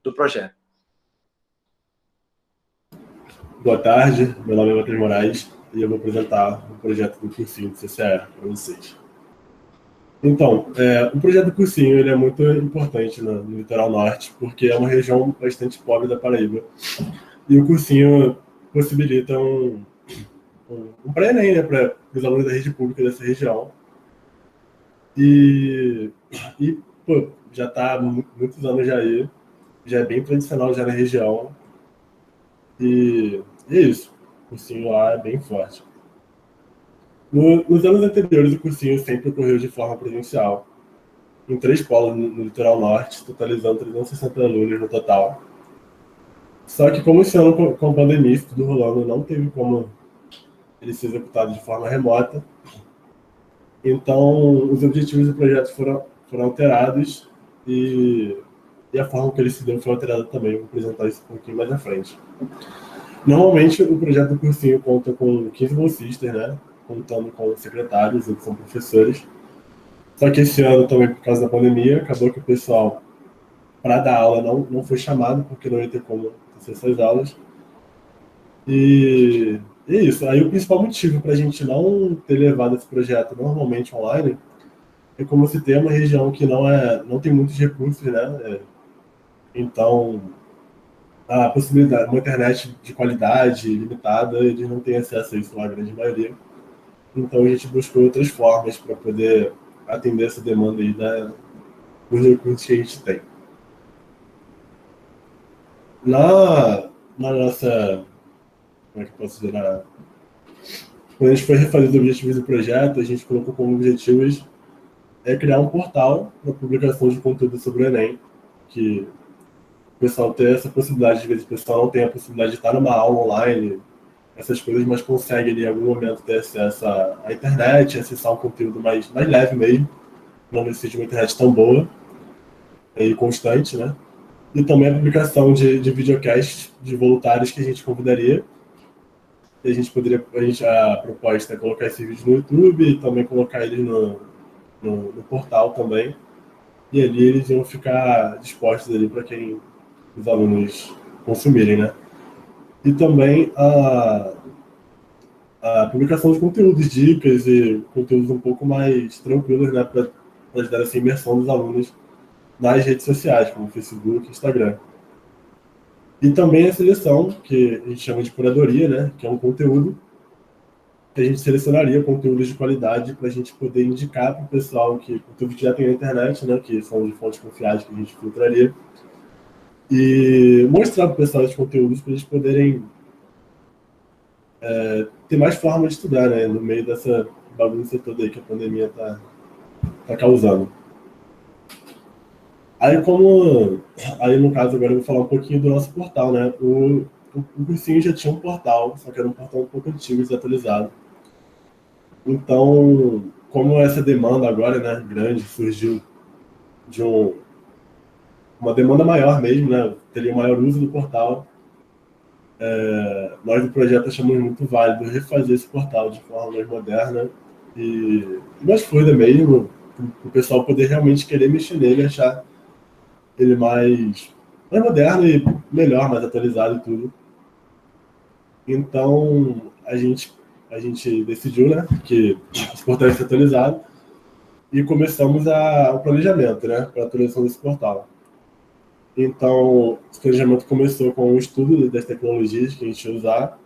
do projeto. Boa tarde, meu nome é Matheus Moraes e eu vou apresentar o projeto do Cursinho do CCE para vocês. Então, o projeto do Cursinho ele é muito importante no Litoral Norte, porque é uma região bastante pobre da Paraíba. E o Cursinho possibilita um pré-ENEM, né, para os alunos da rede pública dessa região. E pô, já está há muitos anos já aí, já é bem tradicional já na região. E é isso, o cursinho lá é bem forte. Nos anos anteriores, o cursinho sempre ocorreu de forma presencial, em 3 polos no Litoral Norte, totalizando 360 alunos no total. Só que como esse ano, com a pandemia, tudo rolando, não teve como ele ser executado de forma remota. Então, os objetivos do projeto foram alterados e a forma que ele se deu foi alterada também. Vou apresentar isso um pouquinho mais à frente. Normalmente, o projeto do cursinho conta com 15 bolsistas, né? Contando com secretários, que são professores. Só que esse ano, também por causa da pandemia, acabou que o pessoal, para dar aula, não foi chamado, porque não ia ter como ter essas aulas. E é isso. Aí o principal motivo para a gente não ter levado esse projeto normalmente online é como se tem uma região que não tem muitos recursos, né? Então, a possibilidade, uma internet de qualidade limitada, eles não têm acesso a isso lá, a grande maioria. Então, a gente buscou outras formas para poder atender essa demanda aí dos recursos que a gente tem. Na nossa... Como é que eu posso dizer? Quando a gente foi refazer os objetivos do projeto, a gente colocou como objetivos criar um portal para publicação de conteúdo sobre o Enem, que o pessoal ter essa possibilidade, de vezes o pessoal não tem a possibilidade de estar numa aula online, essas coisas, mas consegue ali, em algum momento ter acesso à internet, acessar um conteúdo mais leve mesmo, não necessita de uma internet tão boa e constante, né? E também a publicação de videocasts de voluntários que a gente convidaria. E a proposta é colocar esses vídeos no YouTube e também colocar eles no portal também. E ali eles iam ficar dispostos ali para quem os alunos consumirem, né? E também a publicação de conteúdos, dicas e conteúdos um pouco mais tranquilos, né, para ajudar essa imersão dos alunos nas redes sociais, como Facebook e Instagram. E também a seleção, que a gente chama de curadoria, né, que é um conteúdo que a gente selecionaria conteúdos de qualidade para a gente poder indicar para o pessoal que conteúdo que já tem na internet, né, que são de fontes confiáveis que a gente filtraria, e mostrar para o pessoal esses conteúdos para eles poderem ter mais forma de estudar, né, no meio dessa bagunça toda aí que a pandemia tá causando. Aí, no caso, agora eu vou falar um pouquinho do nosso portal, né? O cursinho já tinha um portal, só que era um portal um pouco antigo e desatualizado. Então, como essa demanda agora, né, grande, surgiu de uma demanda maior mesmo, né? Teria um maior uso do portal. Nós do projeto achamos muito válido refazer esse portal de forma mais moderna e mais fluida mesmo, para o pessoal poder realmente querer mexer nele e achar ele mais moderno e melhor, mais atualizado e tudo. Então, a gente decidiu, né, que esse portal ia ser atualizado e começamos o planejamento, né, para a atualização desse portal. Então, esse planejamento começou com um estudo das tecnologias que a gente ia usar.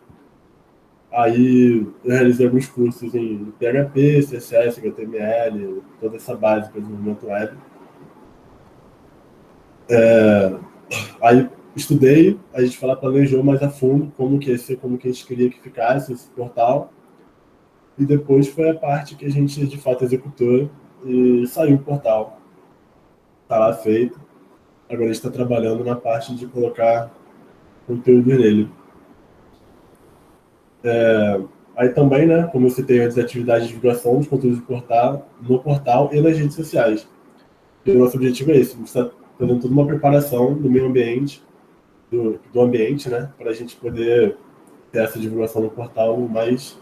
Aí, eu realizei alguns cursos em PHP, CSS, HTML, toda essa base para desenvolvimento web. Aí, estudei, a gente planejou mais a fundo como que a gente queria que ficasse esse portal. E depois foi a parte que a gente, de fato, executou e saiu o portal. Está lá feito. Agora a gente está trabalhando na parte de colocar conteúdo nele. Aí também, né, como eu citei antes, atividades de divulgação dos conteúdos no portal e nas redes sociais. E o nosso objetivo é esse, a gente está fazendo toda uma preparação do meio ambiente, do ambiente, né, para a gente poder ter essa divulgação no portal o mais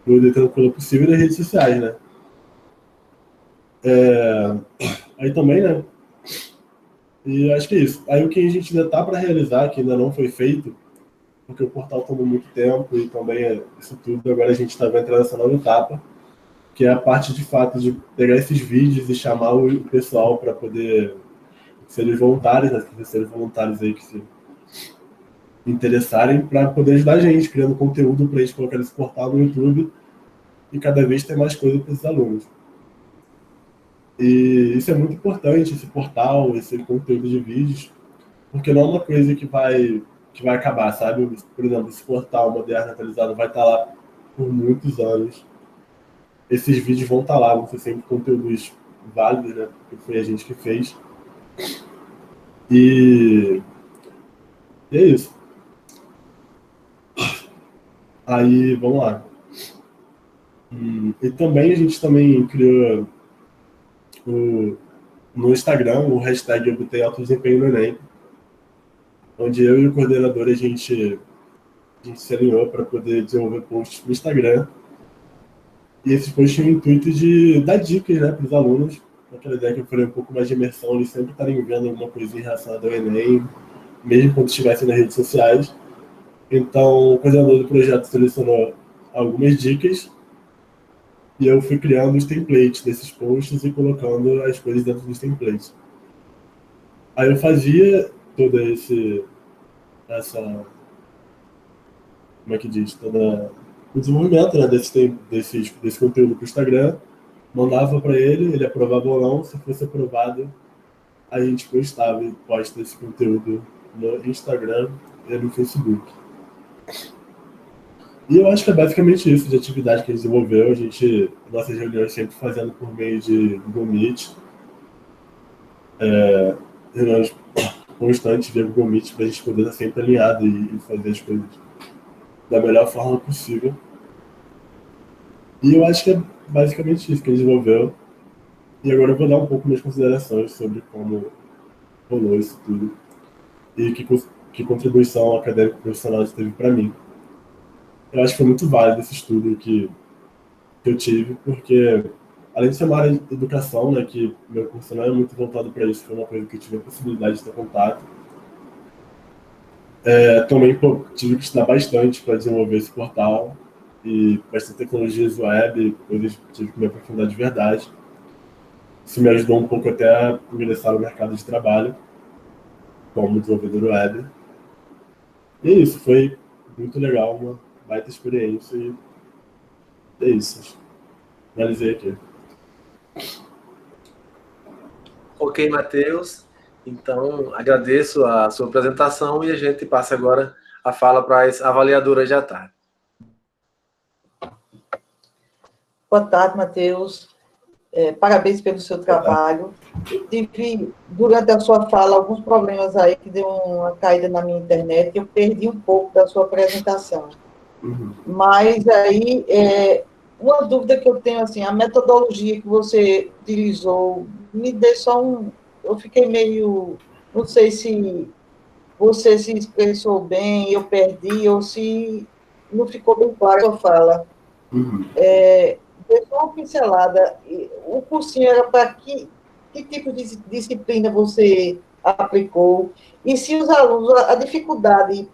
fluida e tranquila possível nas redes sociais, né. Aí também, né, e acho que é isso. Aí o que a gente ainda está para realizar, que ainda não foi feito, porque o portal tomou muito tempo e também isso tudo, agora a gente está entrando nessa nova etapa, que é a parte de fato de pegar esses vídeos e chamar o pessoal para poder ser os voluntários, né, professores voluntários aí que se interessarem, para poder ajudar a gente, criando conteúdo para a gente colocar nesse portal no YouTube e cada vez ter mais coisa para esses alunos. E isso é muito importante, esse portal, esse conteúdo de vídeos, porque não é uma coisa que vai acabar, sabe? Por exemplo, esse portal moderno, atualizado, vai estar lá por muitos anos. Esses vídeos vão estar lá, vão ser sempre conteúdos válidos, né? Porque foi a gente que fez. E é isso. Aí, vamos lá. E também a gente também criou no Instagram o hashtag Eu Botei Alto Desempenho no Enem, onde eu e o coordenador a gente se alinhou para poder desenvolver posts no Instagram. E esses posts tinham o intuito de dar dicas, né, para os alunos, aquela ideia que eu falei, um pouco mais de imersão, eles sempre estarem vendo alguma coisinha relacionada ao Enem, mesmo quando estivessem nas redes sociais. Então, o coordenador do projeto selecionou algumas dicas e eu fui criando os templates desses posts e colocando as coisas dentro dos templates. Aí eu fazia toda como é que diz, todo o desenvolvimento, né, desse conteúdo para o Instagram, mandava para ele aprovava ou não. Se fosse aprovado, a gente postava e posta esse conteúdo no Instagram e no Facebook. E eu acho que é basicamente isso de atividade que a gente desenvolveu. Nossas reuniões sempre fazendo por meio de Google Meet. Reuniões constantes via Google Meet para a gente poder estar sempre alinhado e fazer as coisas da melhor forma possível. E eu acho que é basicamente isso que ele desenvolveu. E agora eu vou dar um pouco minhas considerações sobre como rolou isso tudo e que contribuição acadêmica profissional isso teve para mim. Eu acho que foi muito válido esse estudo que eu tive, porque além de ser uma área de educação, né, que meu curso não é muito voltado para isso, foi uma coisa que eu tive a possibilidade de ter contato. Também tive que estudar bastante para desenvolver esse portal e bastante tecnologias web, coisas que tive que me aprofundar de verdade. Isso me ajudou um pouco até a ingressar no mercado de trabalho como desenvolvedor web. E é isso, foi muito legal, uma baita experiência e é isso. Finalizei aqui. Ok, Matheus. Então, agradeço a sua apresentação e a gente passa agora a fala para as avaliadoras da tarde. Boa tarde, Matheus. Parabéns pelo seu trabalho. Tive, durante a sua fala, alguns problemas aí que deu uma caída na minha internet e eu perdi um pouco da sua apresentação. Mas aí, uma dúvida que eu tenho, assim, a metodologia que você utilizou, me deixou eu fiquei meio, não sei se você se expressou bem, eu perdi, ou se não ficou bem claro a sua fala. Deixou uma pincelada, o cursinho era para que tipo de disciplina você aplicou, e se os alunos, a dificuldade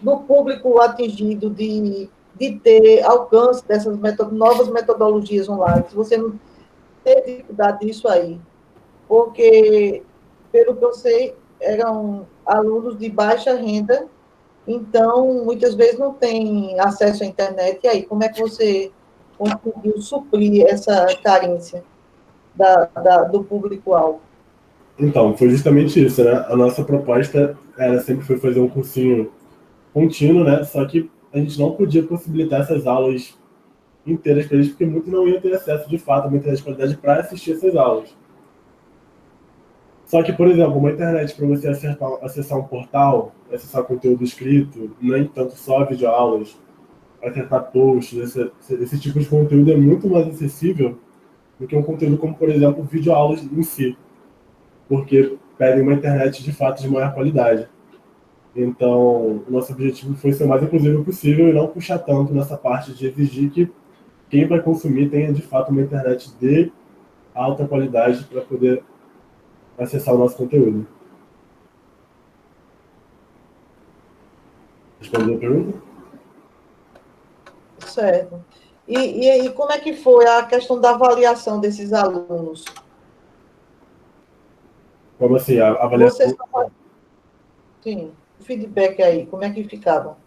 do público atingido de ter alcance dessas novas metodologias online, se você não teve dificuldade disso aí, porque, pelo que eu sei, eram alunos de baixa renda, então, muitas vezes não tem acesso à internet, e aí, como é que você conseguiu suprir essa carência do público-alvo? Então, foi justamente isso, né? A nossa proposta sempre foi fazer um cursinho contínuo, né? Só que a gente não podia possibilitar essas aulas inteiras para eles, porque muitos não iam ter acesso, de fato, a uma internet de qualidade para assistir essas aulas. Só que, por exemplo, uma internet para você acessar um portal, acessar conteúdo escrito, nem tanto só videoaulas, acessar posts, esse tipo de conteúdo é muito mais acessível do que um conteúdo como, por exemplo, videoaulas em si, porque pedem uma internet de fato de maior qualidade. Então, o nosso objetivo foi ser o mais inclusivo possível e não puxar tanto nessa parte de exigir que quem vai consumir tenha de fato uma internet de alta qualidade para poder acessar o nosso conteúdo. Respondeu a pergunta? Certo. E como é que foi a questão da avaliação desses alunos? Como assim? A avaliação? Sim, o feedback aí, como é que ficava?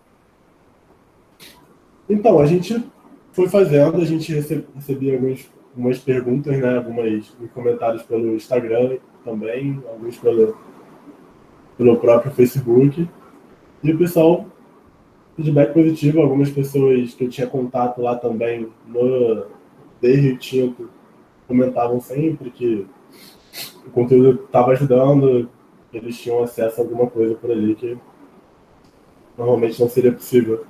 Então, a gente foi fazendo, a gente recebia algumas perguntas, né, alguns comentários pelo Instagram também, alguns pelo próprio Facebook, e o pessoal, feedback positivo, algumas pessoas que eu tinha contato lá também no Rio Tinto comentavam sempre que o conteúdo estava ajudando, que eles tinham acesso a alguma coisa por ali que normalmente não seria possível.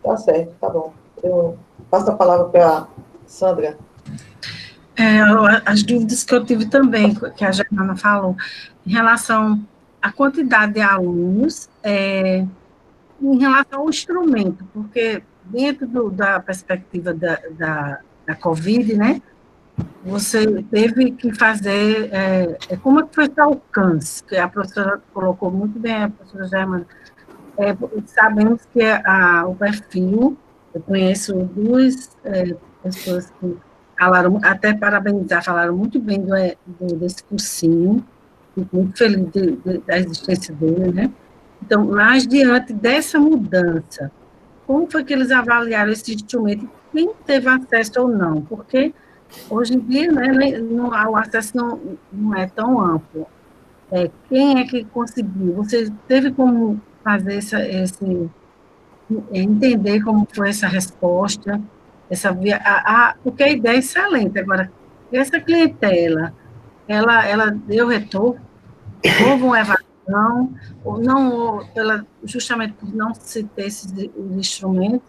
Tá certo, tá bom. Eu passo a palavra para a Sandra. As dúvidas que eu tive também, que a Germana falou, em relação à quantidade de alunos, em relação ao instrumento, porque dentro da perspectiva da Covid, né, você teve que fazer, como é que foi esse alcance, que a professora colocou muito bem, a professora Germana, sabemos que o perfil, eu conheço duas pessoas que falaram, até parabenizar, falaram muito bem desse cursinho, fico muito feliz da existência dele, né? Então, mas diante dessa mudança, como foi que eles avaliaram esse instrumento? Quem teve acesso ou não? Porque hoje em dia, né, o acesso não é tão amplo. Quem é que conseguiu? Você teve como fazer entender como foi essa resposta? porque a ideia é excelente. Agora, essa clientela, ela deu retorno? Houve uma evasão? Ou não, justamente por não se ter esses instrumentos?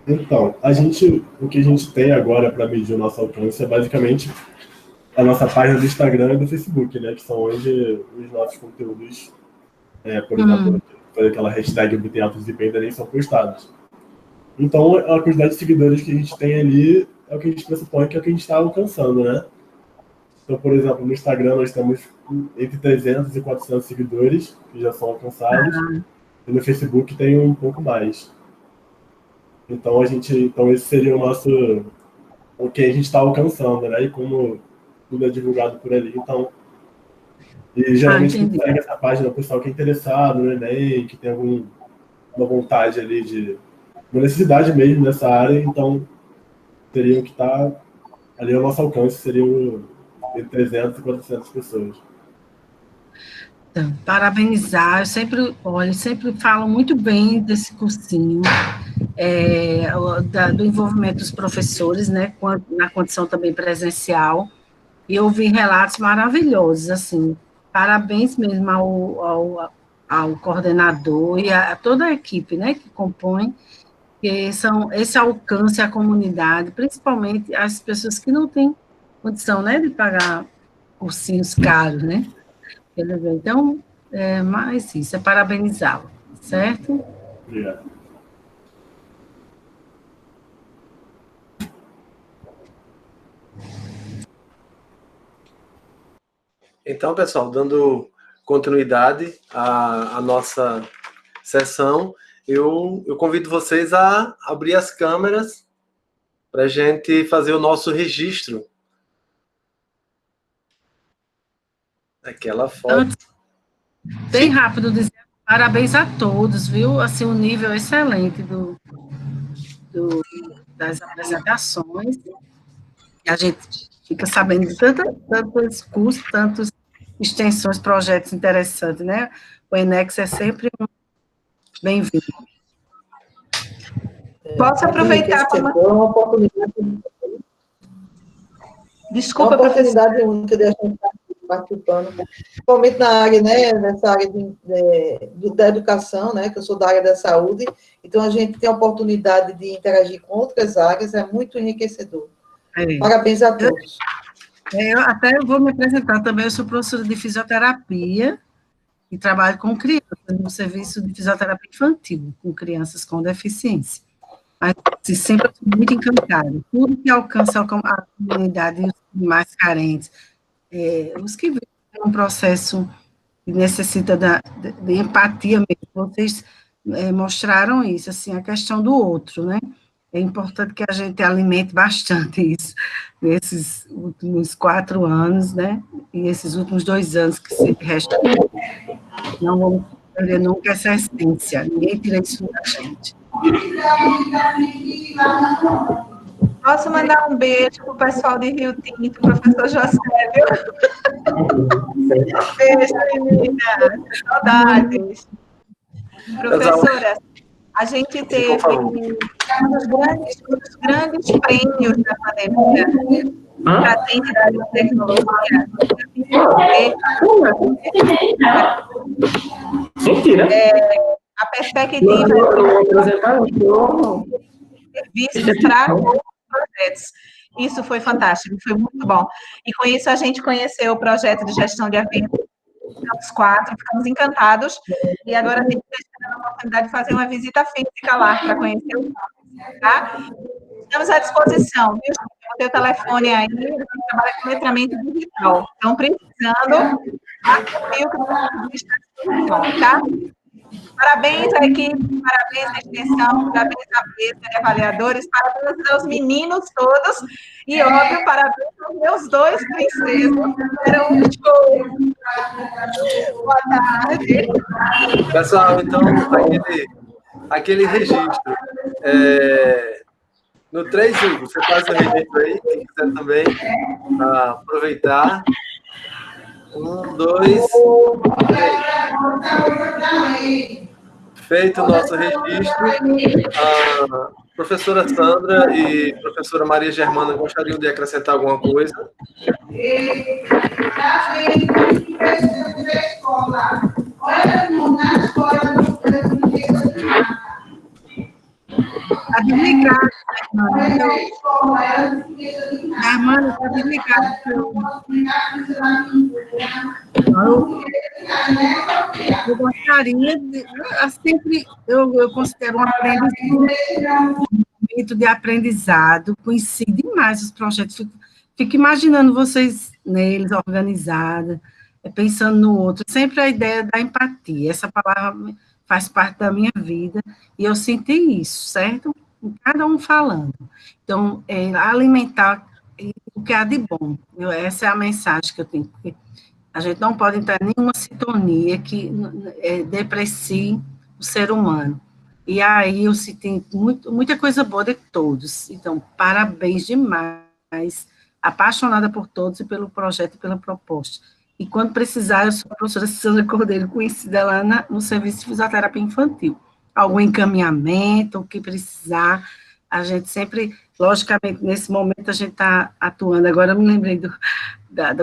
Então, o que a gente tem agora para medir o nosso alcance é basicamente a nossa página do Instagram e do Facebook, né? Que são onde os nossos conteúdos, por exemplo, aquela hashtag obter alto desempenho também são postados. Então, a quantidade de seguidores que a gente tem ali é o que a gente pressupõe que é o que a gente está alcançando, né? Então, por exemplo, no Instagram nós temos entre 300 e 400 seguidores que já são alcançados, e no Facebook tem um pouco mais. Então, esse seria o que a gente está alcançando, né? E como tudo é divulgado por ali, então... E geralmente quem segue essa página é o pessoal que é interessado no Enem, que tem alguma vontade ali uma necessidade mesmo nessa área, então teriam que estar ali ao nosso alcance, seriam entre 300 e 400 pessoas. Então, parabenizar, eu sempre falo muito bem desse cursinho, do envolvimento dos professores, né, na condição também presencial, e eu ouvi relatos maravilhosos, assim, parabéns mesmo ao coordenador e a toda a equipe, né, que compõe, que esse alcance à comunidade, principalmente as pessoas que não têm condição, né, de pagar cursinhos caros, né? Então, mais isso, é parabenizá-lo, certo? Obrigado. Então, pessoal, dando continuidade à nossa sessão, eu convido vocês a abrir as câmeras para a gente fazer o nosso registro. Aquela foto. Bem rápido, dizer parabéns a todos, viu? Assim, um nível excelente das apresentações. A gente fica sabendo de tantos cursos, tantas extensões, projetos interessantes, né? O Enex é sempre bem-vindo. Posso aproveitar para uma oportunidade. Desculpa, uma oportunidade única de a gente estar participando, principalmente na área, né, nessa área da educação, né, que eu sou da área da saúde, então a gente tem a oportunidade de interagir com outras áreas, é muito enriquecedor. Parabéns a todos. Eu vou me apresentar também, eu sou professora de fisioterapia e trabalho com crianças, no serviço de fisioterapia infantil, com crianças com deficiência. Mas sempre estou muito encantada. Tudo que alcança a comunidade e os mais carentes, os que vivem um processo que necessita de empatia mesmo, vocês mostraram isso, assim, a questão do outro, né? É importante que a gente alimente bastante isso, nesses últimos 4 anos, né? E esses últimos 2 anos que se restam. Não vamos perder nunca essa essência, ninguém tira isso da gente. Posso mandar um beijo para o pessoal de Rio Tinto, professor Josélio. Beijo, menina. Saudades. Professora, a gente teve um dos grandes prêmios da pandemia para a ciência e tecnologia. Mentira. A perspectiva serviços para projetos. Isso foi fantástico, foi muito bom. E com isso a gente conheceu o projeto de gestão de eventos, os 4, ficamos encantados, e agora a gente está tendo a oportunidade de fazer uma visita física lá, para conhecer o campus, tá? Estamos à disposição, viu? O teu telefone aí, você trabalha com letramento digital, então precisando, assumir o que tá? Parabéns à equipe, parabéns à extensão, parabéns à mesa de avaliadores, parabéns aos meninos todos, e, óbvio, parabéns aos meus 2 princesas, era um show. Boa tarde. Pessoal, então, aquele registro. No 3, Hugo, você faz o registro aí, quem quiser também aproveitar. 1, 2, 3. Feito o nosso registro, Professora Sandra e professora Maria Germana gostariam de acrescentar alguma coisa? Está desligado, Germana, está desligado. Eu gostaria de, sempre, eu considero um momento de aprendizado, conheci demais os projetos, fico imaginando vocês neles, organizados, pensando no outro, sempre a ideia da empatia, essa palavra faz parte da minha vida, e eu senti isso, certo? Cada um falando. Então, alimentar o que há de bom, essa é a mensagem que eu tenho, porque a gente não pode entrar em nenhuma sintonia que deprecie o ser humano. E aí eu senti muita coisa boa de todos. Então, parabéns demais, apaixonada por todos e pelo projeto e pela proposta. E quando precisar, eu sou a professora Sandra Cordeiro, conhecida lá no Serviço de Fisioterapia Infantil. Algum encaminhamento, o que precisar, a gente sempre, logicamente, nesse momento a gente está atuando. Agora eu me lembrei do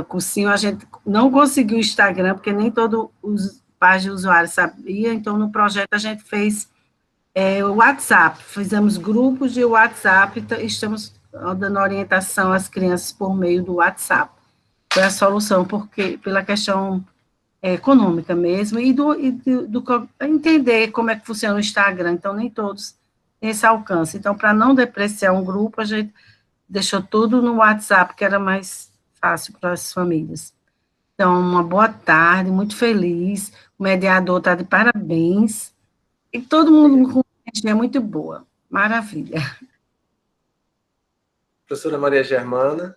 cursinho, a gente não conseguiu o Instagram, porque nem todos os pais de usuários sabiam, então no projeto a gente fez o WhatsApp, fizemos grupos de WhatsApp, estamos dando orientação às crianças por meio do WhatsApp. Foi a solução, porque pela questão econômica mesmo, e do entender como é que funciona o Instagram, então nem todos têm esse alcance. Então, para não depreciar um grupo, a gente deixou tudo no WhatsApp, que era mais fácil para as famílias. Então, uma boa tarde, muito feliz, o mediador está de parabéns, e todo mundo com energia muito boa, maravilha. Professora Maria Germana.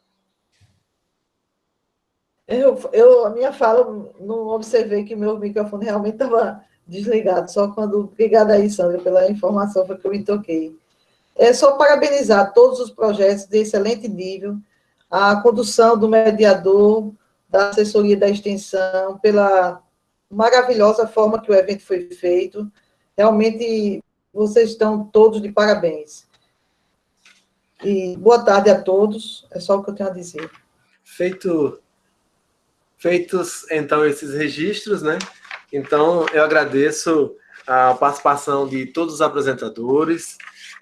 A minha fala, não observei que meu microfone realmente estava desligado, só quando, obrigada aí, Sandra, pela informação, foi que eu me toquei. Só parabenizar todos os projetos de excelente nível, a condução do mediador, da assessoria da extensão, pela maravilhosa forma que o evento foi feito. Realmente, vocês estão todos de parabéns. E boa tarde a todos, é só o que eu tenho a dizer. Feitos, então, esses registros, né? Então, eu agradeço a participação de todos os apresentadores,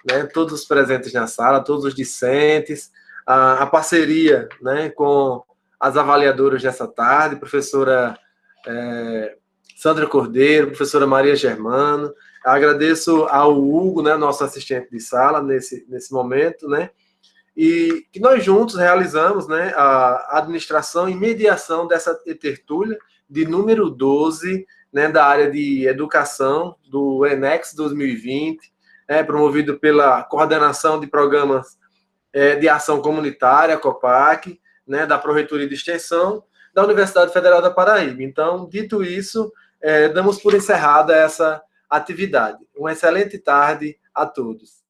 né? Todos os presentes na sala, todos os discentes, a parceria, né, com as avaliadoras dessa tarde, professora Sandra Cordeiro, professora Maria Germano. Agradeço ao Hugo, né, nosso assistente de sala, nesse momento, né? E que nós juntos realizamos, né, a administração e mediação dessa tertúlia de número 12, né, da área de educação do ENEX 2020, promovido pela Coordenação de Programas de Ação Comunitária, COPAC, né, da Pró-Reitoria de Extensão da Universidade Federal da Paraíba. Então, dito isso, damos por encerrada essa atividade. Uma excelente tarde a todos.